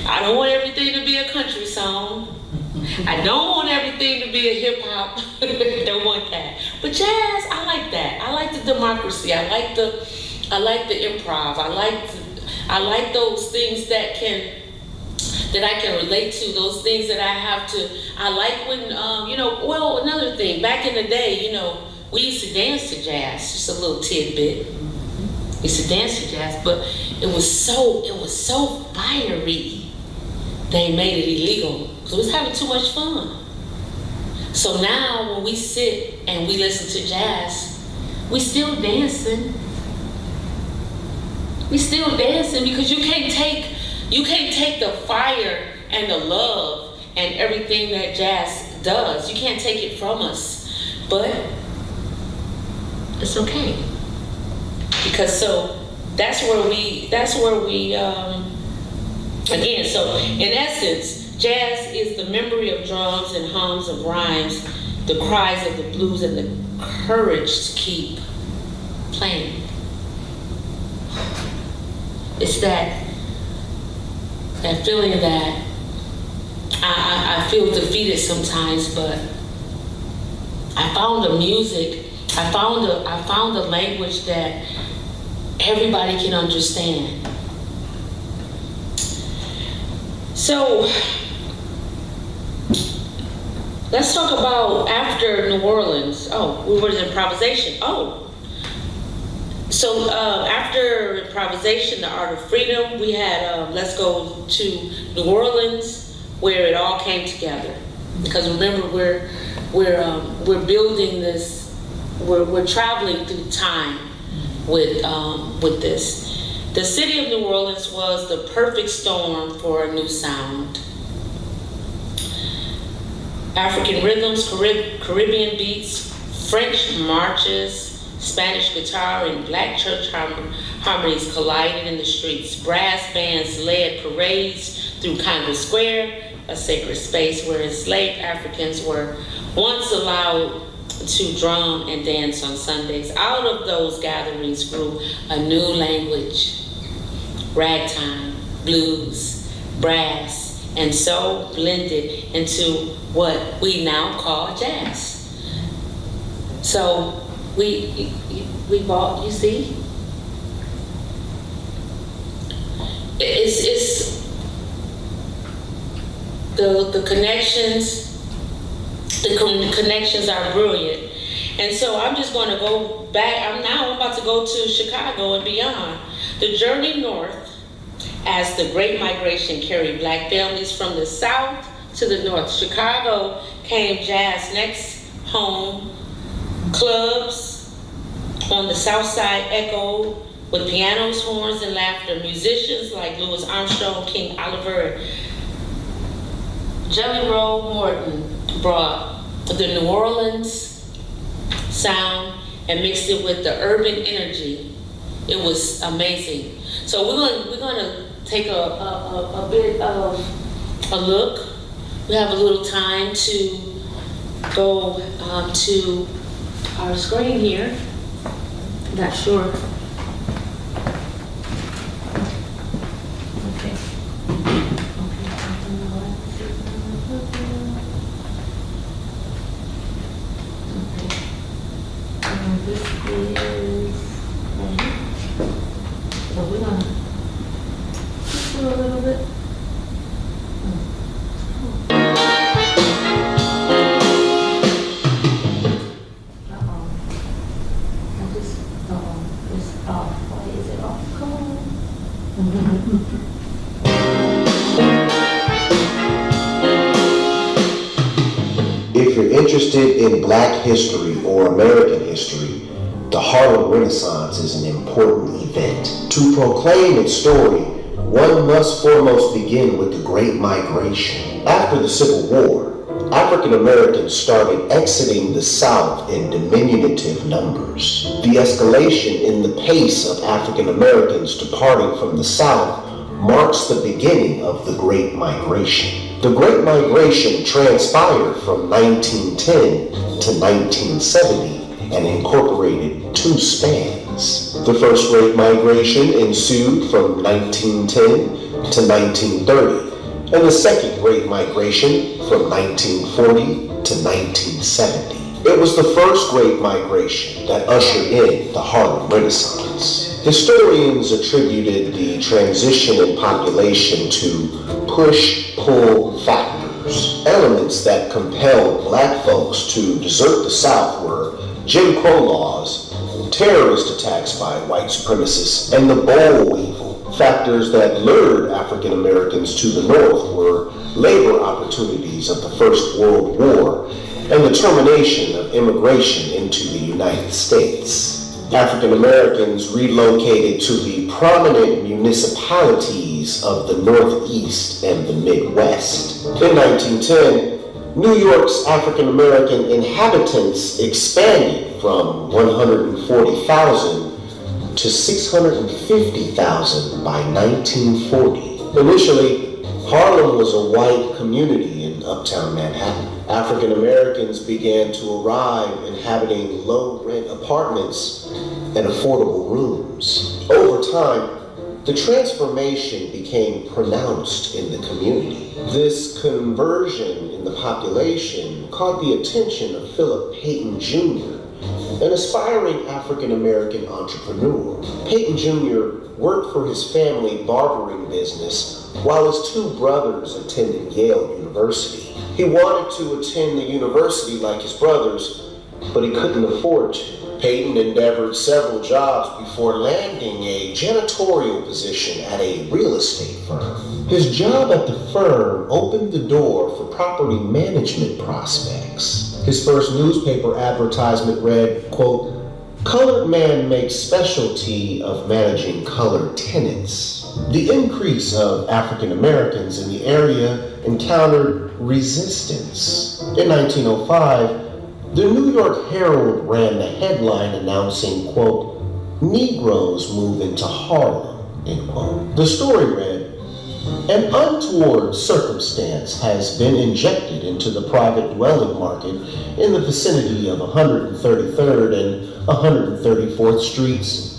I don't want everything to be a country song. I don't want everything to be a hip hop. Don't want that. But jazz, I like that. I like the democracy. I like the improv. I like those things that I can relate to, those things that I have to. I like when, well, another thing, back in the day, we used to dance to jazz, just a little tidbit. We used to dance to jazz, but it was so fiery, they made it illegal, because we was having too much fun. So now when we sit and we listen to jazz, we still dancing. We still dancing because you can't take the fire and the love and everything that jazz does. You can't take it from us, but it's okay. Because so that's where we again, so in essence, jazz is the memory of drums and hums of rhymes, the cries of the blues and the courage to keep playing. It's that feeling that I feel defeated sometimes, but I found the music, I found a language that everybody can understand. So let's talk about after New Orleans. Oh, we were in improvisation. So after improvisation, the Art of Freedom, we had let's go to New Orleans, where it all came together. Because remember, we're building this, we're traveling through time with this. The city of New Orleans was the perfect storm for a new sound. African rhythms, Caribbean beats, French marches, Spanish guitar and black church harmonies collided in the streets. Brass bands led parades through Congress Square, a sacred space where enslaved Africans were once allowed to drum and dance on Sundays. Out of those gatherings grew a new language: ragtime, blues, brass, and soul blended into what we now call jazz. So we bought, you see? It's the connections are brilliant. And so I'm just going to go back. I'm about to go to Chicago and beyond. The journey north, as the Great Migration carried black families from the south to the north. Chicago came jazz next home. Clubs on the south side echoed with pianos, horns, and laughter. Musicians like Louis Armstrong, King Oliver, and Jelly Roll Morton brought the New Orleans sound and mixed it with the urban energy. It was amazing. So we're gonna take a bit of a look. We have a little time to go to our screen here. Not sure. Okay. Okay, something like that. we're gonna just do a little bit. It's off. Why is it off? Come on. If you're interested in Black history or American history, the Harlem Renaissance is an important event. To proclaim its story, one must foremost begin with the Great Migration. After the Civil War, African Americans started exiting the South in diminutive numbers. The escalation in the pace of African Americans departing from the South marks the beginning of the Great Migration. The Great Migration transpired from 1910 to 1970 and incorporated two spans. The first Great Migration ensued from 1910 to 1930, and the second Great Migration from 1940 to 1970. It was the first Great Migration that ushered in the Harlem Renaissance. Historians attributed the transition in population to push-pull factors. Elements that compelled Black folks to desert the South were Jim Crow laws, terrorist attacks by white supremacists, and the boll weevil. Factors that lured African Americans to the North were labor opportunities of the First World War and the termination of immigration into the United States. African Americans relocated to the prominent municipalities of the Northeast and the Midwest. In 1910, New York's African American inhabitants expanded from 140,000 to 650,000 by 1940. Initially, Harlem was a white community in uptown Manhattan. African Americans began to arrive inhabiting low-rent apartments and affordable rooms. Over time, the transformation became pronounced in the community. This conversion in the population caught the attention of Philip Payton Jr., an aspiring African-American entrepreneur. Payton Jr. worked for his family barbering business while his two brothers attended Yale University. He wanted to attend the university like his brothers, but he couldn't afford to. Payton endeavored several jobs before landing a janitorial position at a real estate firm. His job at the firm opened the door for property management prospects. His first newspaper advertisement read, quote, "Colored man makes specialty of managing colored tenants." The increase of African Americans in the area encountered resistance. In 1905, the New York Herald ran the headline announcing, quote, "Negroes move into Harlem," end quote. The story read, "An untoward circumstance has been injected into the private dwelling market in the vicinity of 133rd and 134th Streets.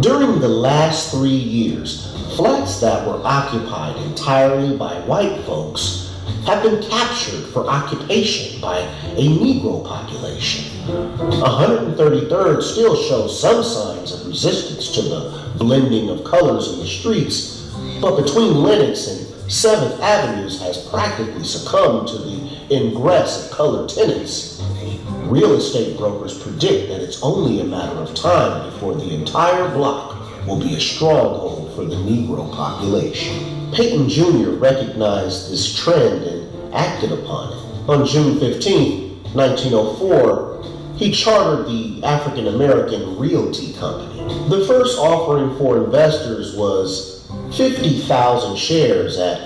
During the last 3 years, flats that were occupied entirely by white folks have been captured for occupation by a Negro population. 133rd still shows some signs of resistance to the blending of colors in the streets, but between Lenox and 7th Avenues has practically succumbed to the ingress of colored tenants. Real estate brokers predict that it's only a matter of time before the entire block will be a stronghold for the Negro population." Payton Jr. recognized this trend and acted upon it. On June 15, 1904, he chartered the African American Realty Company. The first offering for investors was 50,000 shares at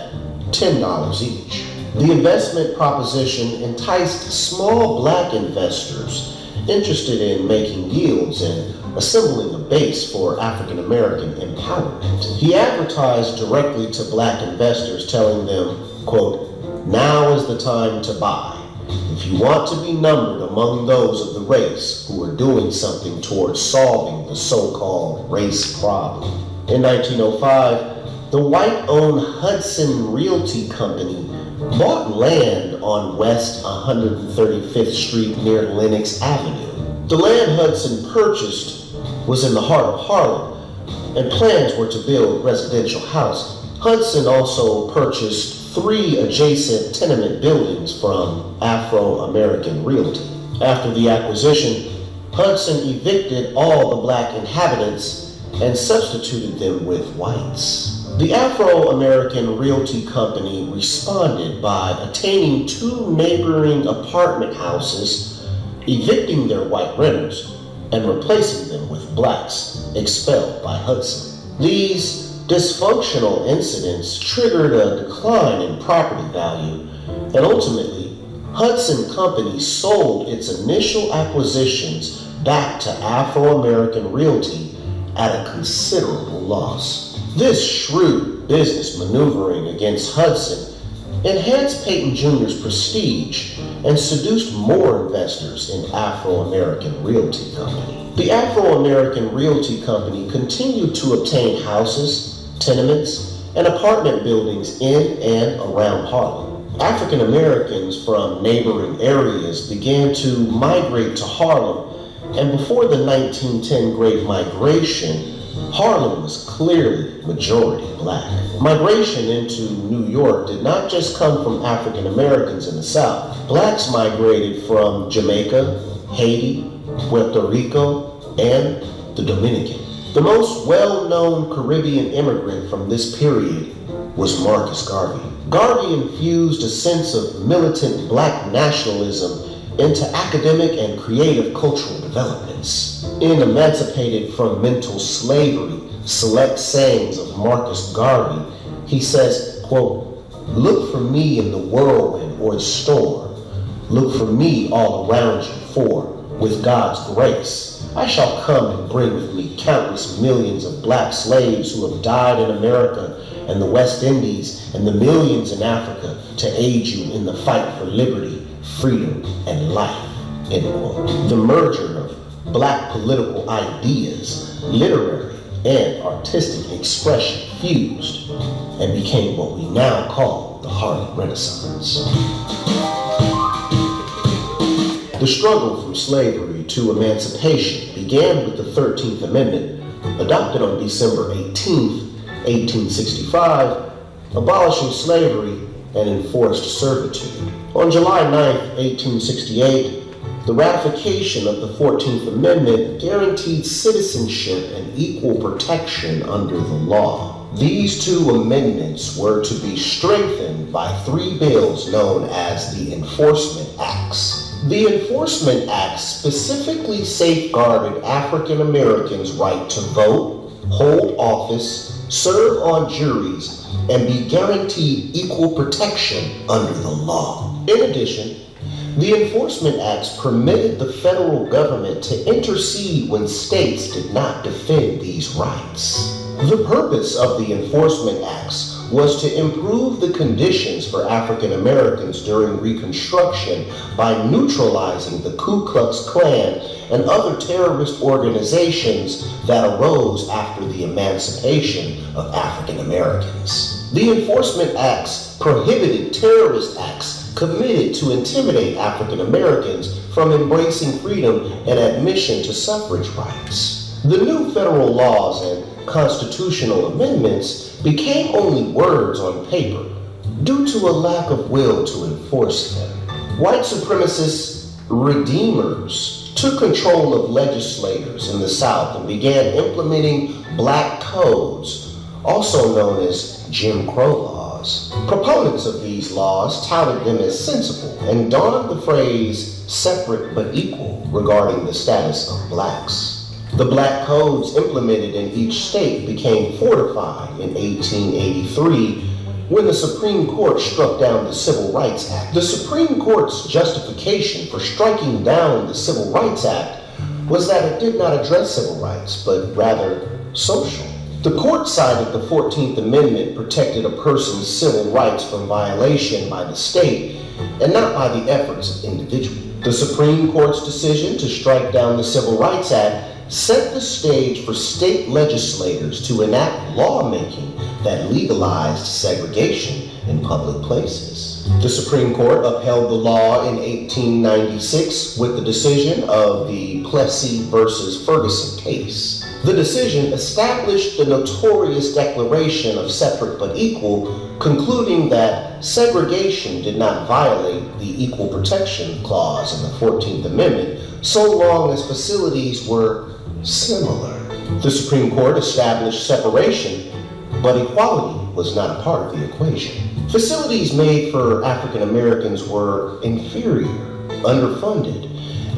$10 each. The investment proposition enticed small Black investors interested in making yields and assembling a base for African American empowerment. He advertised directly to Black investors, telling them, quote, "Now is the time to buy. If you want to be numbered among those of the race who are doing something towards solving the so-called race problem." In 1905, the white-owned Hudson Realty Company bought land on West 135th Street near Lenox Avenue. The land Hudson purchased was in the heart of Harlem, and plans were to build residential housing. Hudson also purchased 3 adjacent tenement buildings from Afro-American Realty. After the acquisition, Hudson evicted all the black inhabitants and substituted them with whites. The Afro-American Realty Company responded by attaining 2 neighboring apartment houses, evicting their white renters, and replacing them with blacks expelled by Hudson. These dysfunctional incidents triggered a decline in property value, and ultimately, Hudson Company sold its initial acquisitions back to Afro-American Realty at a considerable loss. This shrewd business maneuvering against Hudson enhanced Peyton Jr.'s prestige and seduced more investors in Afro-American Realty Company. The Afro-American Realty Company continued to obtain houses, tenements, and apartment buildings in and around Harlem. African Americans from neighboring areas began to migrate to Harlem, and before the 1910 Great Migration, Harlem was clearly majority black. Migration into New York did not just come from African Americans in the South. Blacks migrated from Jamaica, Haiti, Puerto Rico, and the Dominican. The most well-known Caribbean immigrant from this period was Marcus Garvey. Garvey infused a sense of militant black nationalism into academic and creative cultural developments. In Emancipated from Mental Slavery, Select Sayings of Marcus Garvey, he says, quote, "Look for me in the whirlwind or the storm. Look for me all around you, for, with God's grace, I shall come and bring with me countless millions of black slaves who have died in America and the West Indies and the millions in Africa to aid you in the fight for liberty, freedom, and life," end quote. The merger of black political ideas, literary, and artistic expression fused and became what we now call the Harlem Renaissance. The struggle from slavery to emancipation began with the 13th Amendment, adopted on December 18, 1865, abolishing slavery and enforced servitude. On July 9, 1868, the ratification of the 14th Amendment guaranteed citizenship and equal protection under the law. These 2 amendments were to be strengthened by 3 bills known as the Enforcement Acts. The Enforcement Acts specifically safeguarded African Americans' right to vote, hold office, serve on juries, and be guaranteed equal protection under the law. In addition, the Enforcement Acts permitted the federal government to intercede when states did not defend these rights. The purpose of the Enforcement Acts was to improve the conditions for African Americans during Reconstruction by neutralizing the Ku Klux Klan and other terrorist organizations that arose after the emancipation of African Americans. The Enforcement Acts prohibited terrorist acts committed to intimidate African Americans from embracing freedom and admission to suffrage rights. The new federal laws and constitutional amendments became only words on paper due to a lack of will to enforce them. White supremacist redeemers took control of legislators in the South and began implementing black codes, also known as Jim Crow laws. Proponents of these laws touted them as sensible and donned the phrase separate but equal regarding the status of blacks. The black codes implemented in each state became fortified in 1883 when the Supreme Court struck down the Civil Rights Act. The Supreme Court's justification for striking down the Civil Rights Act was that it did not address civil rights, but rather social. The court cited the 14th Amendment protected a person's civil rights from violation by the state and not by the efforts of individuals. The Supreme Court's decision to strike down the Civil Rights Act set the stage for state legislators to enact lawmaking that legalized segregation in public places. The Supreme Court upheld the law in 1896 with the decision of the Plessy versus Ferguson case. The decision established the notorious Declaration of Separate but Equal, concluding that segregation did not violate the Equal Protection Clause in the 14th Amendment so long as facilities were similar. The Supreme Court established separation, but equality was not a part of the equation. Facilities made for African Americans were inferior, underfunded,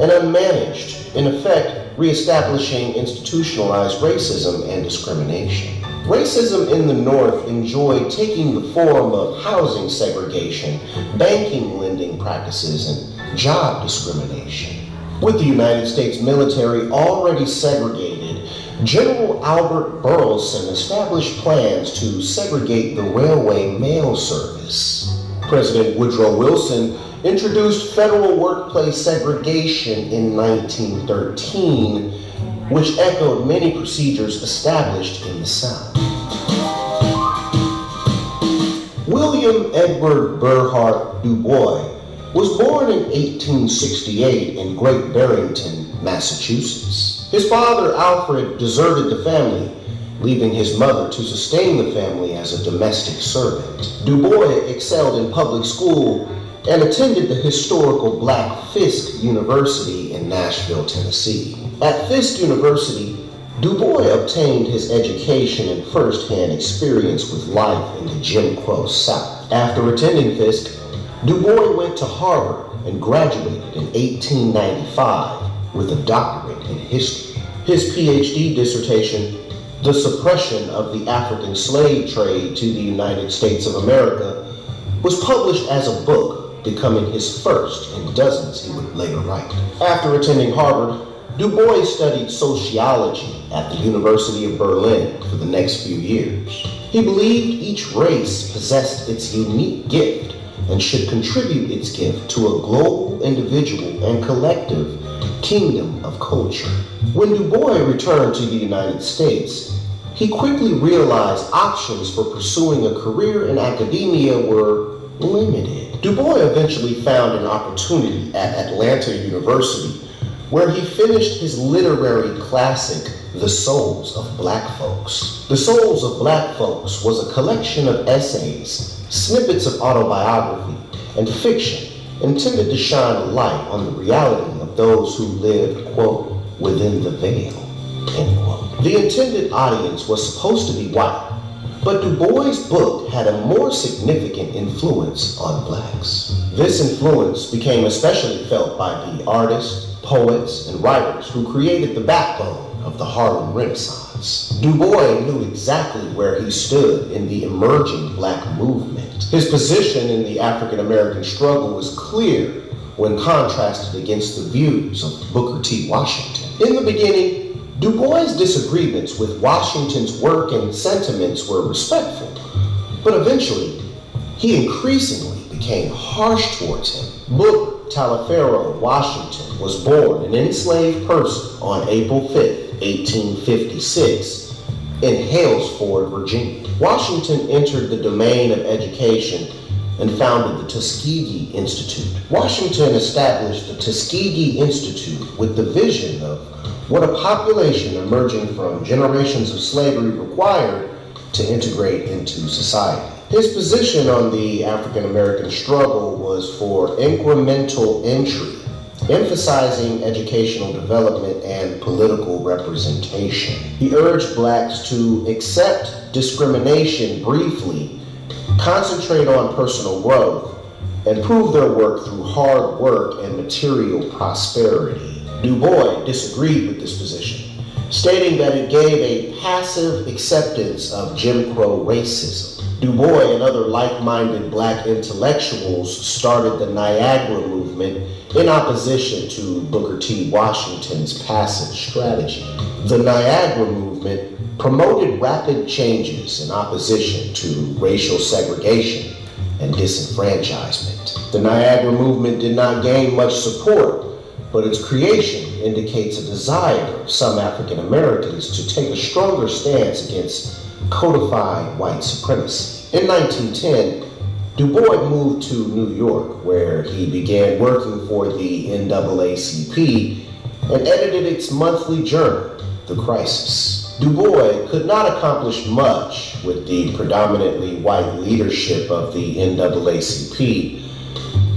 and unmanaged, in effect reestablishing institutionalized racism and discrimination. Racism in the North enjoyed taking the form of housing segregation, banking lending practices, and job discrimination. With the United States military already segregated, General Albert Burleson established plans to segregate the railway mail service. President Woodrow Wilson introduced federal workplace segregation in 1913, which echoed many procedures established in the South. William Edward Burghardt Du Bois was born in 1868 in Great Barrington, Massachusetts. His father, Alfred, deserted the family, leaving his mother to sustain the family as a domestic servant. Du Bois excelled in public school and attended the historical Black Fisk University in Nashville, Tennessee. At Fisk University, Du Bois obtained his education and first-hand experience with life in the Jim Crow South. After attending Fisk, Du Bois went to Harvard and graduated in 1895 with a doctorate in history. His PhD dissertation, The Suppression of the African Slave Trade to the United States of America, was published as a book, becoming his first in dozens he would later write. After attending Harvard, Du Bois studied sociology at the University of Berlin for the next few years. He believed each race possessed its unique gift and should contribute its gift to a global, individual, and collective kingdom of culture. When Du Bois returned to the United States, he quickly realized options for pursuing a career in academia were limited. Du Bois eventually found an opportunity at Atlanta University, where he finished his literary classic, The Souls of Black Folks. The Souls of Black Folks was a collection of essays, snippets of autobiography, and fiction intended to shine a light on the reality of those who lived, quote, within the veil, end quote. The intended audience was supposed to be white, but Du Bois' book had a more significant influence on blacks. This influence became especially felt by the artists, poets, and writers who created the backbone of the Harlem Renaissance. Du Bois knew exactly where he stood in the emerging black movement. His position in the African American struggle was clear when contrasted against the views of Booker T. Washington. In the beginning, Du Bois' disagreements with Washington's work and sentiments were respectful, but eventually, he increasingly became harsh towards him. Booker Taliaferro Washington was born an enslaved person on April 5th, 1856, in Halesford, Virginia. Washington entered the domain of education and founded the Tuskegee Institute. Washington established the Tuskegee Institute with the vision of what a population emerging from generations of slavery required to integrate into society. His position on the African American struggle was for incremental entry, emphasizing educational development and political representation. He urged blacks to accept discrimination briefly, concentrate on personal growth, and prove their worth through hard work and material prosperity. Du Bois disagreed with this position, stating that it gave a passive acceptance of Jim Crow racism. Du Bois and other like-minded black intellectuals started the Niagara movement in opposition to Booker T. Washington's passive strategy. The Niagara movement promoted rapid changes in opposition to racial segregation and disenfranchisement. The Niagara movement did not gain much support, but its creation indicates a desire of some African Americans to take a stronger stance against codified white supremacy. In 1910, Du Bois moved to New York, where he began working for the NAACP and edited its monthly journal, the crisis. Du Bois could not accomplish much with the predominantly white leadership of the NAACP,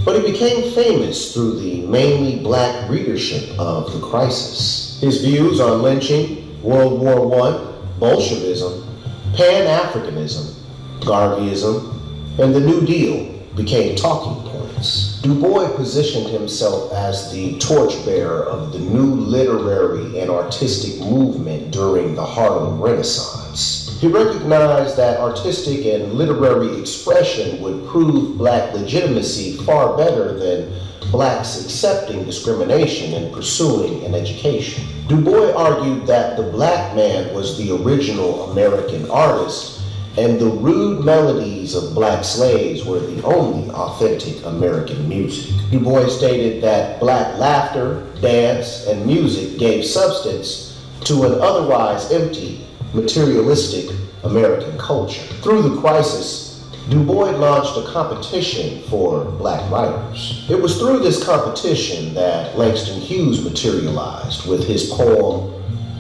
but he became famous through the mainly black readership of the crisis. His views on lynching, World War I, Bolshevism, Pan-Africanism, Garveyism, and the New Deal became talking points. Du Bois positioned himself as the torchbearer of the new literary and artistic movement during the Harlem Renaissance. He recognized that artistic and literary expression would prove black legitimacy far better than blacks accepting discrimination and pursuing an education. Du Bois argued that the black man was the original American artist, and the rude melodies of black slaves were the only authentic American music. Du Bois stated that black laughter, dance, and music gave substance to an otherwise empty, materialistic American culture. Through the crisis, Du Bois launched a competition for black writers. It was through this competition that Langston Hughes materialized with his poem,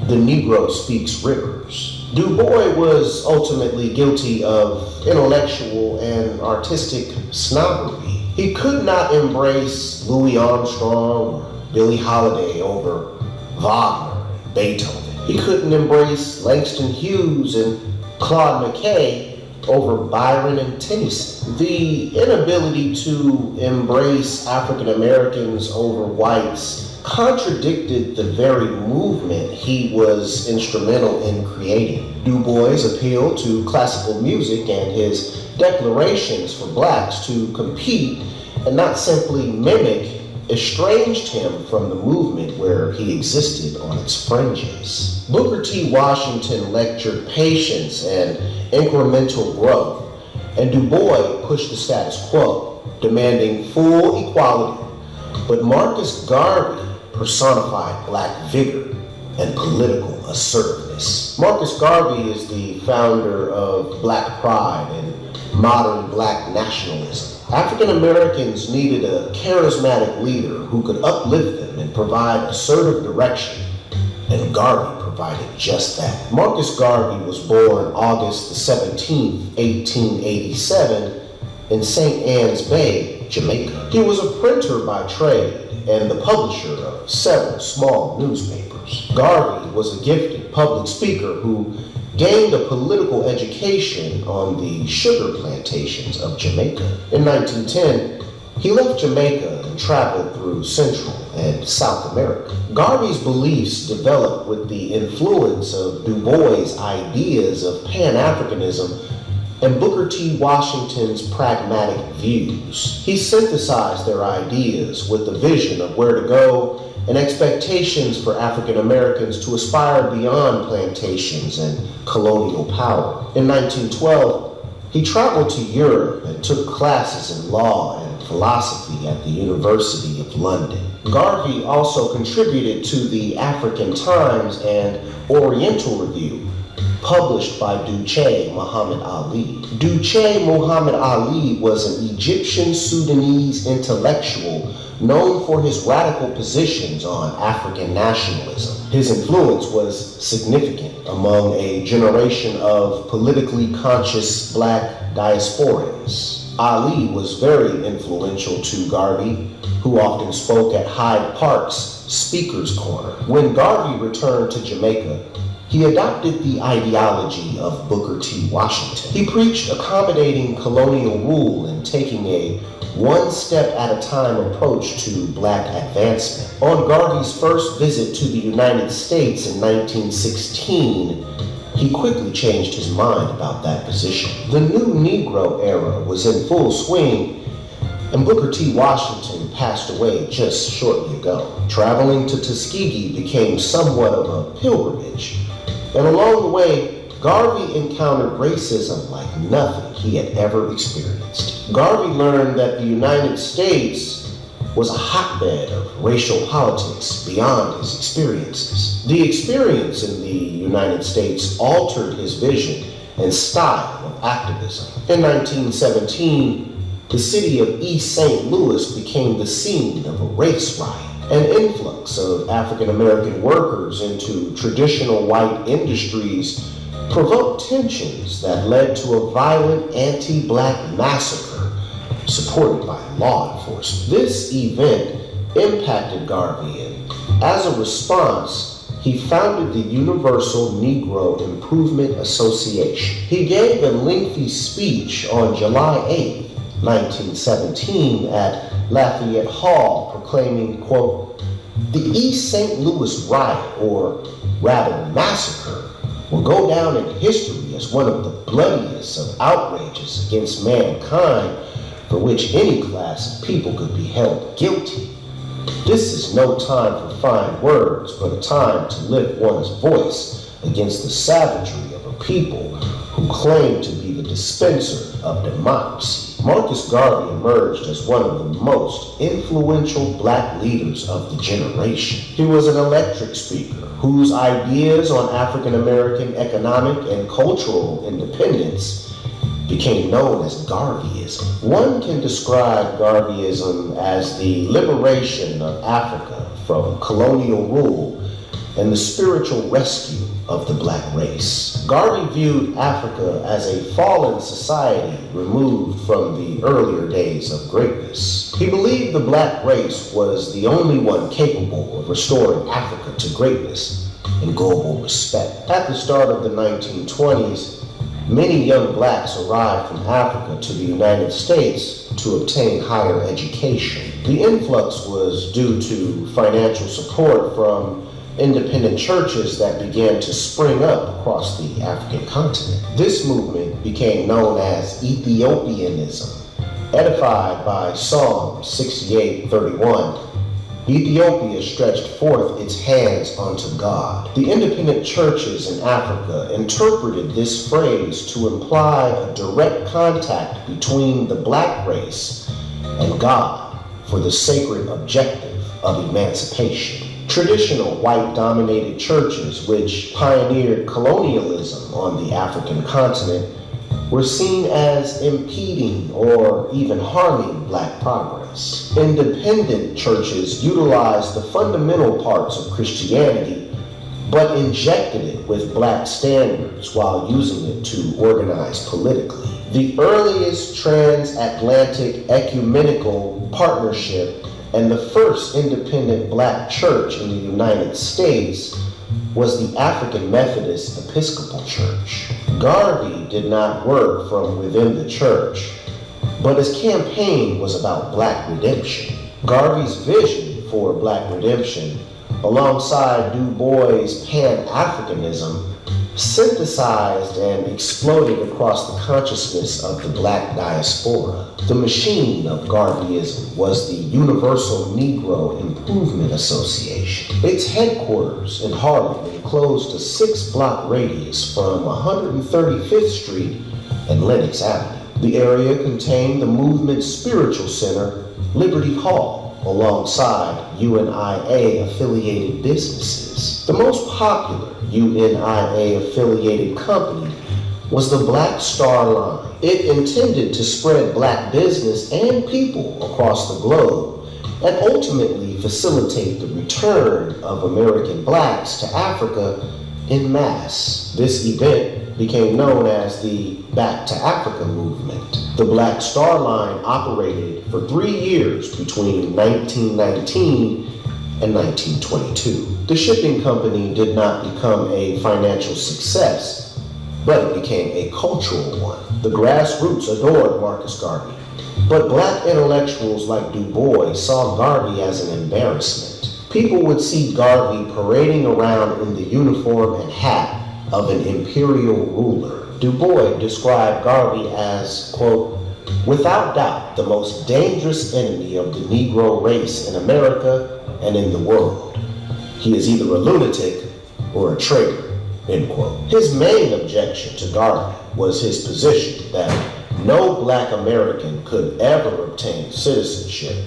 The Negro Speaks Rivers. Du Bois was ultimately guilty of intellectual and artistic snobbery. He could not embrace Louis Armstrong or Billie Holiday over Wagner and Beethoven. He couldn't embrace Langston Hughes and Claude McKay over Byron and Tennyson. The inability to embrace African Americans over whites contradicted the very movement he was instrumental in creating. Du Bois' appeal to classical music and his declarations for blacks to compete and not simply mimic estranged him from the movement where he existed on its fringes. Booker T. Washington lectured patience and incremental growth, and Du Bois pushed the status quo, demanding full equality. But Marcus Garvey personified black vigor and political assertiveness. Marcus Garvey is the founder of Black Pride and modern black nationalism. African Americans needed a charismatic leader who could uplift them and provide assertive direction, and Garvey provided just that. Marcus Garvey was born August the 17th, 1887 in St. Ann's Bay, Jamaica. He was a printer by trade and the publisher of several small newspapers. Garvey was a gifted public speaker who gained a political education on the sugar plantations of Jamaica. In 1910, he left Jamaica and traveled through Central and South America. Garvey's beliefs developed with the influence of Du Bois' ideas of Pan-Africanism and Booker T. Washington's pragmatic views. He synthesized their ideas with a vision of where to go and expectations for African Americans to aspire beyond plantations and colonial power. In 1912, he traveled to Europe and took classes in law and philosophy at the University of London. Garvey also contributed to the African Times and Oriental Review, published by Duce Muhammad Ali. Duce Muhammad Ali was an Egyptian Sudanese intellectual known for his radical positions on African nationalism. His influence was significant among a generation of politically conscious black diasporans. Ali was very influential to Garvey, who often spoke at Hyde Park's Speaker's Corner. When Garvey returned to Jamaica, he adopted the ideology of Booker T. Washington. He preached accommodating colonial rule and taking a one-step-at-a-time approach to black advancement. On Garvey's first visit to the United States in 1916, he quickly changed his mind about that position. The new Negro era was in full swing, and Booker T. Washington passed away just shortly ago. Traveling to Tuskegee became somewhat of a pilgrimage, and along the way, Garvey encountered racism like nothing he had ever experienced. Garvey learned that the United States was a hotbed of racial politics beyond his experiences. The experience in the United States altered his vision and style of activism. In 1917, the city of East St. Louis became the scene of a race riot. An influx of African American workers into traditional white industries provoked tensions that led to a violent anti-black massacre supported by law enforcement. This event impacted Garvey, and as a response, he founded the Universal Negro Improvement Association. He gave a lengthy speech on July 8, 1917 at Lafayette Hall proclaiming, quote, "The East St. Louis riot, or rather massacre, will go down in history as one of the bloodiest of outrages against mankind for which any class of people could be held guilty. This is no time for fine words, but a time to lift one's voice against the savagery of a people who claim to be the dispenser of democracy." Marcus Garvey emerged as one of the most influential black leaders of the generation. He was an electric speaker whose ideas on African American economic and cultural independence became known as Garveyism. One can describe Garveyism as the liberation of Africa from colonial rule and the spiritual rescue of the black race. Garvey viewed Africa as a fallen society removed from the earlier days of greatness. He believed the black race was the only one capable of restoring Africa to greatness and global respect. At the start of the 1920s, many young blacks arrived from Africa to the United States to obtain higher education. The influx was due to financial support from independent churches that began to spring up across the African continent. This movement became known as Ethiopianism, edified by Psalm 68:31. Ethiopia stretched forth its hands unto God. The independent churches in Africa interpreted this phrase to imply a direct contact between the black race and God for the sacred objective of emancipation. Traditional white-dominated churches, which pioneered colonialism on the African continent, were seen as impeding or even harming black progress. Independent churches utilized the fundamental parts of Christianity, but injected it with black standards while using it to organize politically. The earliest transatlantic ecumenical partnership and the first independent black church in the United States was the African Methodist Episcopal Church. Garvey did not work from within the church, but his campaign was about black redemption. Garvey's vision for black redemption, alongside Du Bois' Pan-Africanism, synthesized and exploded across the consciousness of the black diaspora. The machine of Garveyism was the Universal Negro Improvement Association. Its headquarters in Harlem enclosed a 6-block radius from 135th Street and Lenox Avenue. The area contained the movement's spiritual center, Liberty Hall, alongside UNIA-affiliated businesses. The most popular UNIA-affiliated company was the Black Star Line. It intended to spread black business and people across the globe and ultimately facilitate the return of American blacks to Africa en masse. This event became known as the Back to Africa movement. The Black Star Line operated for 3 years between 1919 and 1922. The shipping company did not become a financial success, but it became a cultural one. The grassroots adored Marcus Garvey, but black intellectuals like Du Bois saw Garvey as an embarrassment. People would see Garvey parading around in the uniform and hat of an imperial ruler. Du Bois described Garvey as, quote, "without doubt the most dangerous enemy of the Negro race in America and in the world. He is either a lunatic or a traitor," end quote. His main objection to Garvey was his position that no black American could ever obtain citizenship,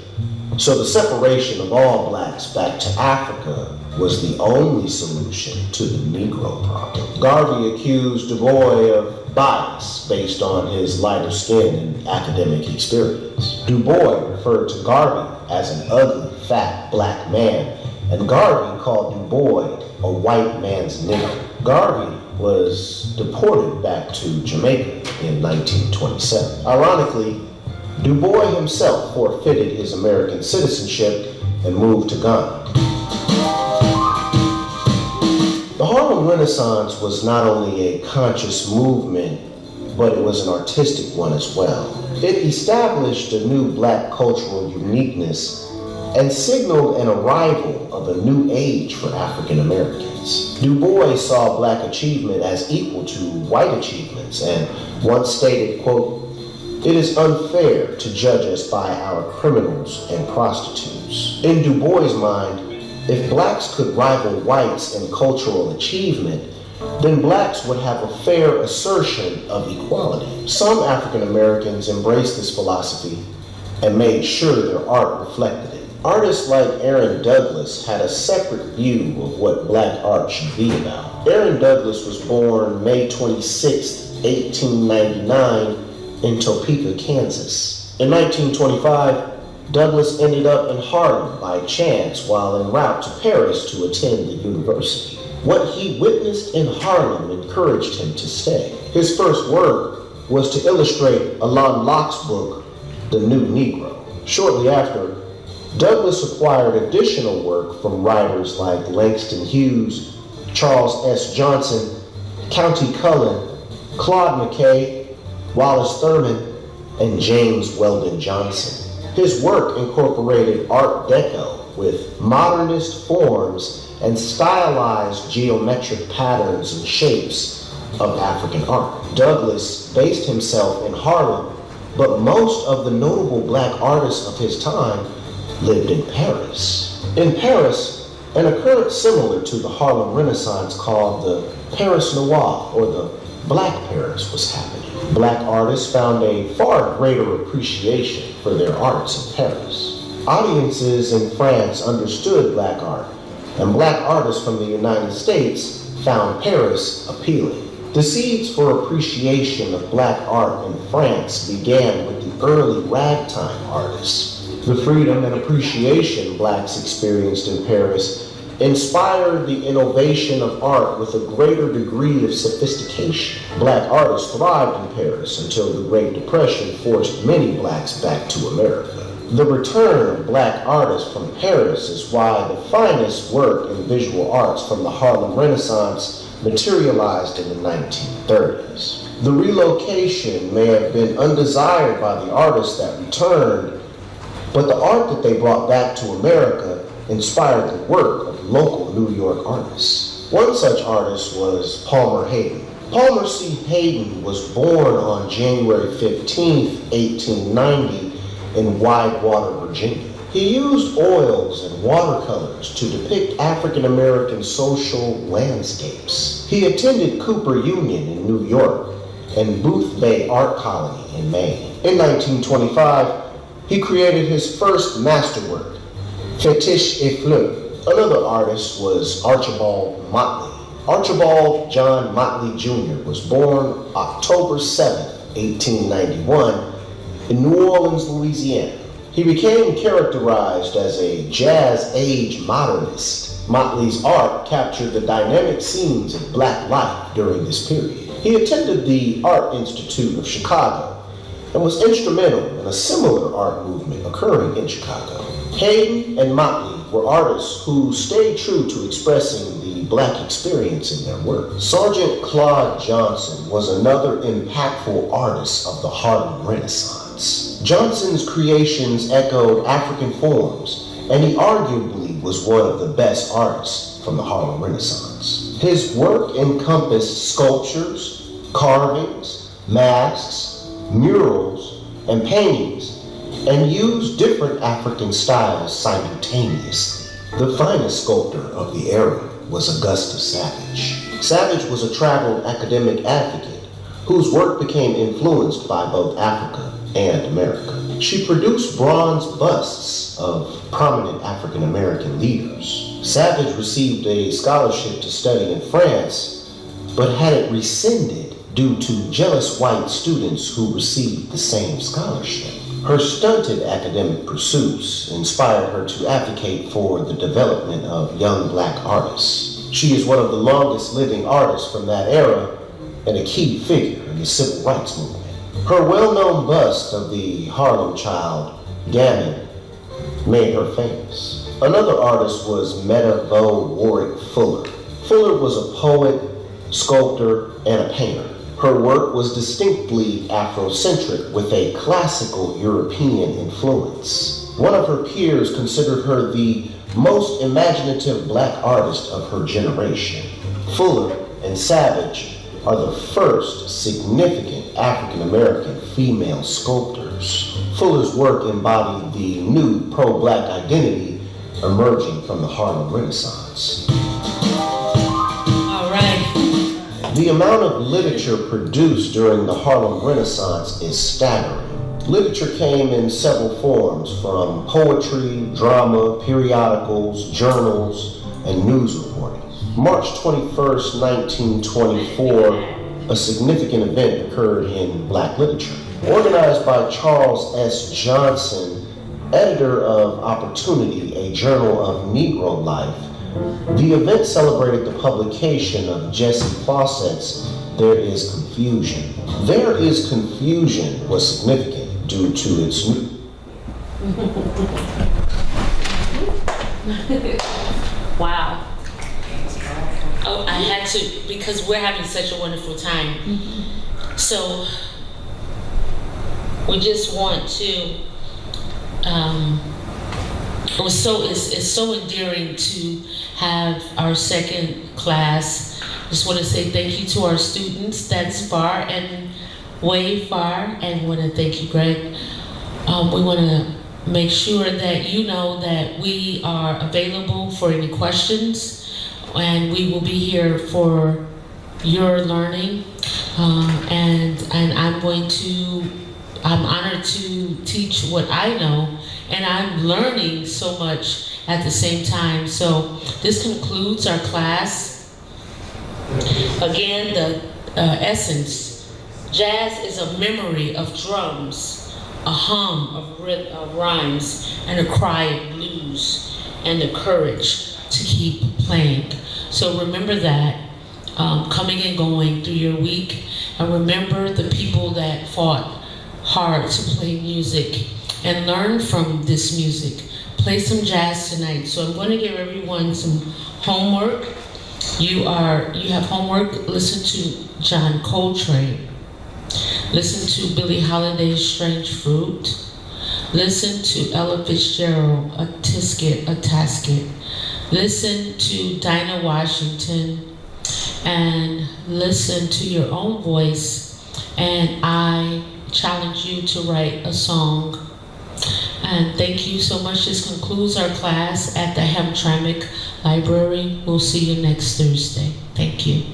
so the separation of all blacks back to Africa was the only solution to the Negro problem. Garvey accused Du Bois of bias based on his lighter skin and academic experience. Du Bois referred to Garvey as an ugly, fat black man, and Garvey called Du Bois a white man's nigger. Garvey was deported back to Jamaica in 1927. Ironically, Du Bois himself forfeited his American citizenship and moved to Ghana. The Harlem Renaissance was not only a conscious movement, but it was an artistic one as well. It established a new black cultural uniqueness and signaled an arrival of a new age for African Americans. Du Bois saw black achievement as equal to white achievements and once stated, quote, "It is unfair to judge us by our criminals and prostitutes." In Du Bois' mind, if blacks could rival whites in cultural achievement, then blacks would have a fair assertion of equality. Some African Americans embraced this philosophy and made sure their art reflected it. Artists like Aaron Douglas had a separate view of what black art should be about. Aaron Douglas was born May 26, 1899 in Topeka, Kansas. In 1925, Douglas ended up in Harlem by chance while en route to Paris to attend the university. What he witnessed in Harlem encouraged him to stay. His first work was to illustrate Alain Locke's book, The New Negro. Shortly after, Douglas acquired additional work from writers like Langston Hughes, Charles S. Johnson, Countee Cullen, Claude McKay, Wallace Thurman, and James Weldon Johnson. His work incorporated Art Deco with modernist forms and stylized geometric patterns and shapes of African art. Douglas based himself in Harlem, but most of the notable black artists of his time lived in Paris. In Paris, an occurrence similar to the Harlem Renaissance called the Paris Noir, or the Black Paris, was happening. Black artists found a far greater appreciation for their arts in Paris. Audiences in France understood black art, and black artists from the United States found Paris appealing. The seeds for appreciation of black art in France began with the early ragtime artists. The freedom and appreciation blacks experienced in Paris inspired the innovation of art with a greater degree of sophistication. Black artists thrived in Paris until the Great Depression forced many blacks back to America. The return of black artists from Paris is why the finest work in visual arts from the Harlem Renaissance materialized in the 1930s. The relocation may have been undesired by the artists that returned, but the art that they brought back to America inspired the work of local New York artists. One such artist was Palmer Hayden. Palmer C. Hayden was born on January 15, 1890 in Whitewater, Virginia. He used oils and watercolors to depict African American social landscapes. He attended Cooper Union in New York and Booth Bay Art Colony in Maine. In 1925, he created his first masterwork, Fétiche et Fleur. Another artist was Archibald Motley. Archibald John Motley Jr. was born October 7, 1891 in New Orleans, Louisiana. He became characterized as a jazz age modernist. Motley's art captured the dynamic scenes of black life during this period. He attended the Art Institute of Chicago and was instrumental in a similar art movement occurring in Chicago. Hayden and Motley were artists who stayed true to expressing the black experience in their work. Sergeant Claude Johnson was another impactful artist of the Harlem Renaissance. Johnson's creations echoed African forms, and he arguably was one of the best artists from the Harlem Renaissance. His work encompassed sculptures, carvings, masks, murals, and paintings, and used different African styles simultaneously. The finest sculptor of the era was Augusta Savage. Savage was a traveled academic advocate whose work became influenced by both Africa and America. She produced bronze busts of prominent African American leaders. Savage received a scholarship to study in France, but had it rescinded due to jealous white students who received the same scholarship. Her stunted academic pursuits inspired her to advocate for the development of young black artists. She is one of the longest living artists from that era and a key figure in the civil rights movement. Her well-known bust of the Harlem child, Gammon, made her famous. Another artist was Meta Vo Warwick Fuller. Fuller was a poet, sculptor, and a painter. Her work was distinctly Afrocentric with a classical European influence. One of her peers considered her the most imaginative black artist of her generation. Fuller and Savage are the first significant African-American female sculptors. Fuller's work embodied the new pro-black identity emerging from the Harlem Renaissance. All right. The amount of literature produced during the Harlem Renaissance is staggering. Literature came in several forms, from poetry, drama, periodicals, journals, and news reporting. March 21st, 1924, a significant event occurred in black literature. Organized by Charles S. Johnson, editor of Opportunity, a journal of Negro life, the event celebrated the publication of Jesse Fawcett's There Is Confusion. There Is Confusion was significant due to its Wow. Oh, I had to, because we're having such a wonderful time. So we just want to, it's so endearing to have our second class. Just want to say thank you to our students that's far and way far, and want to thank you, Greg. We want to make sure that you know that we are available for any questions, and we will be here for your learning. And I'm honored to teach what I know, and I'm learning so much at the same time. So this concludes our class. Again, the essence: jazz is a memory of drums, a hum of rhymes, and a cry of blues, and the courage to keep playing. So remember that, coming and going through your week, and remember the people that fought hard to play music and learn from this music. Play some jazz tonight. So I'm going to give everyone some homework. You have homework. Listen to John Coltrane. Listen to Billie Holiday's Strange Fruit. Listen to Ella Fitzgerald, A Tisket, A Tasket. Listen to Dinah Washington, and listen to your own voice. And I challenge you to write a song. And thank you so much. This concludes our class at the Hamtramck Library. We'll see you next Thursday. Thank you.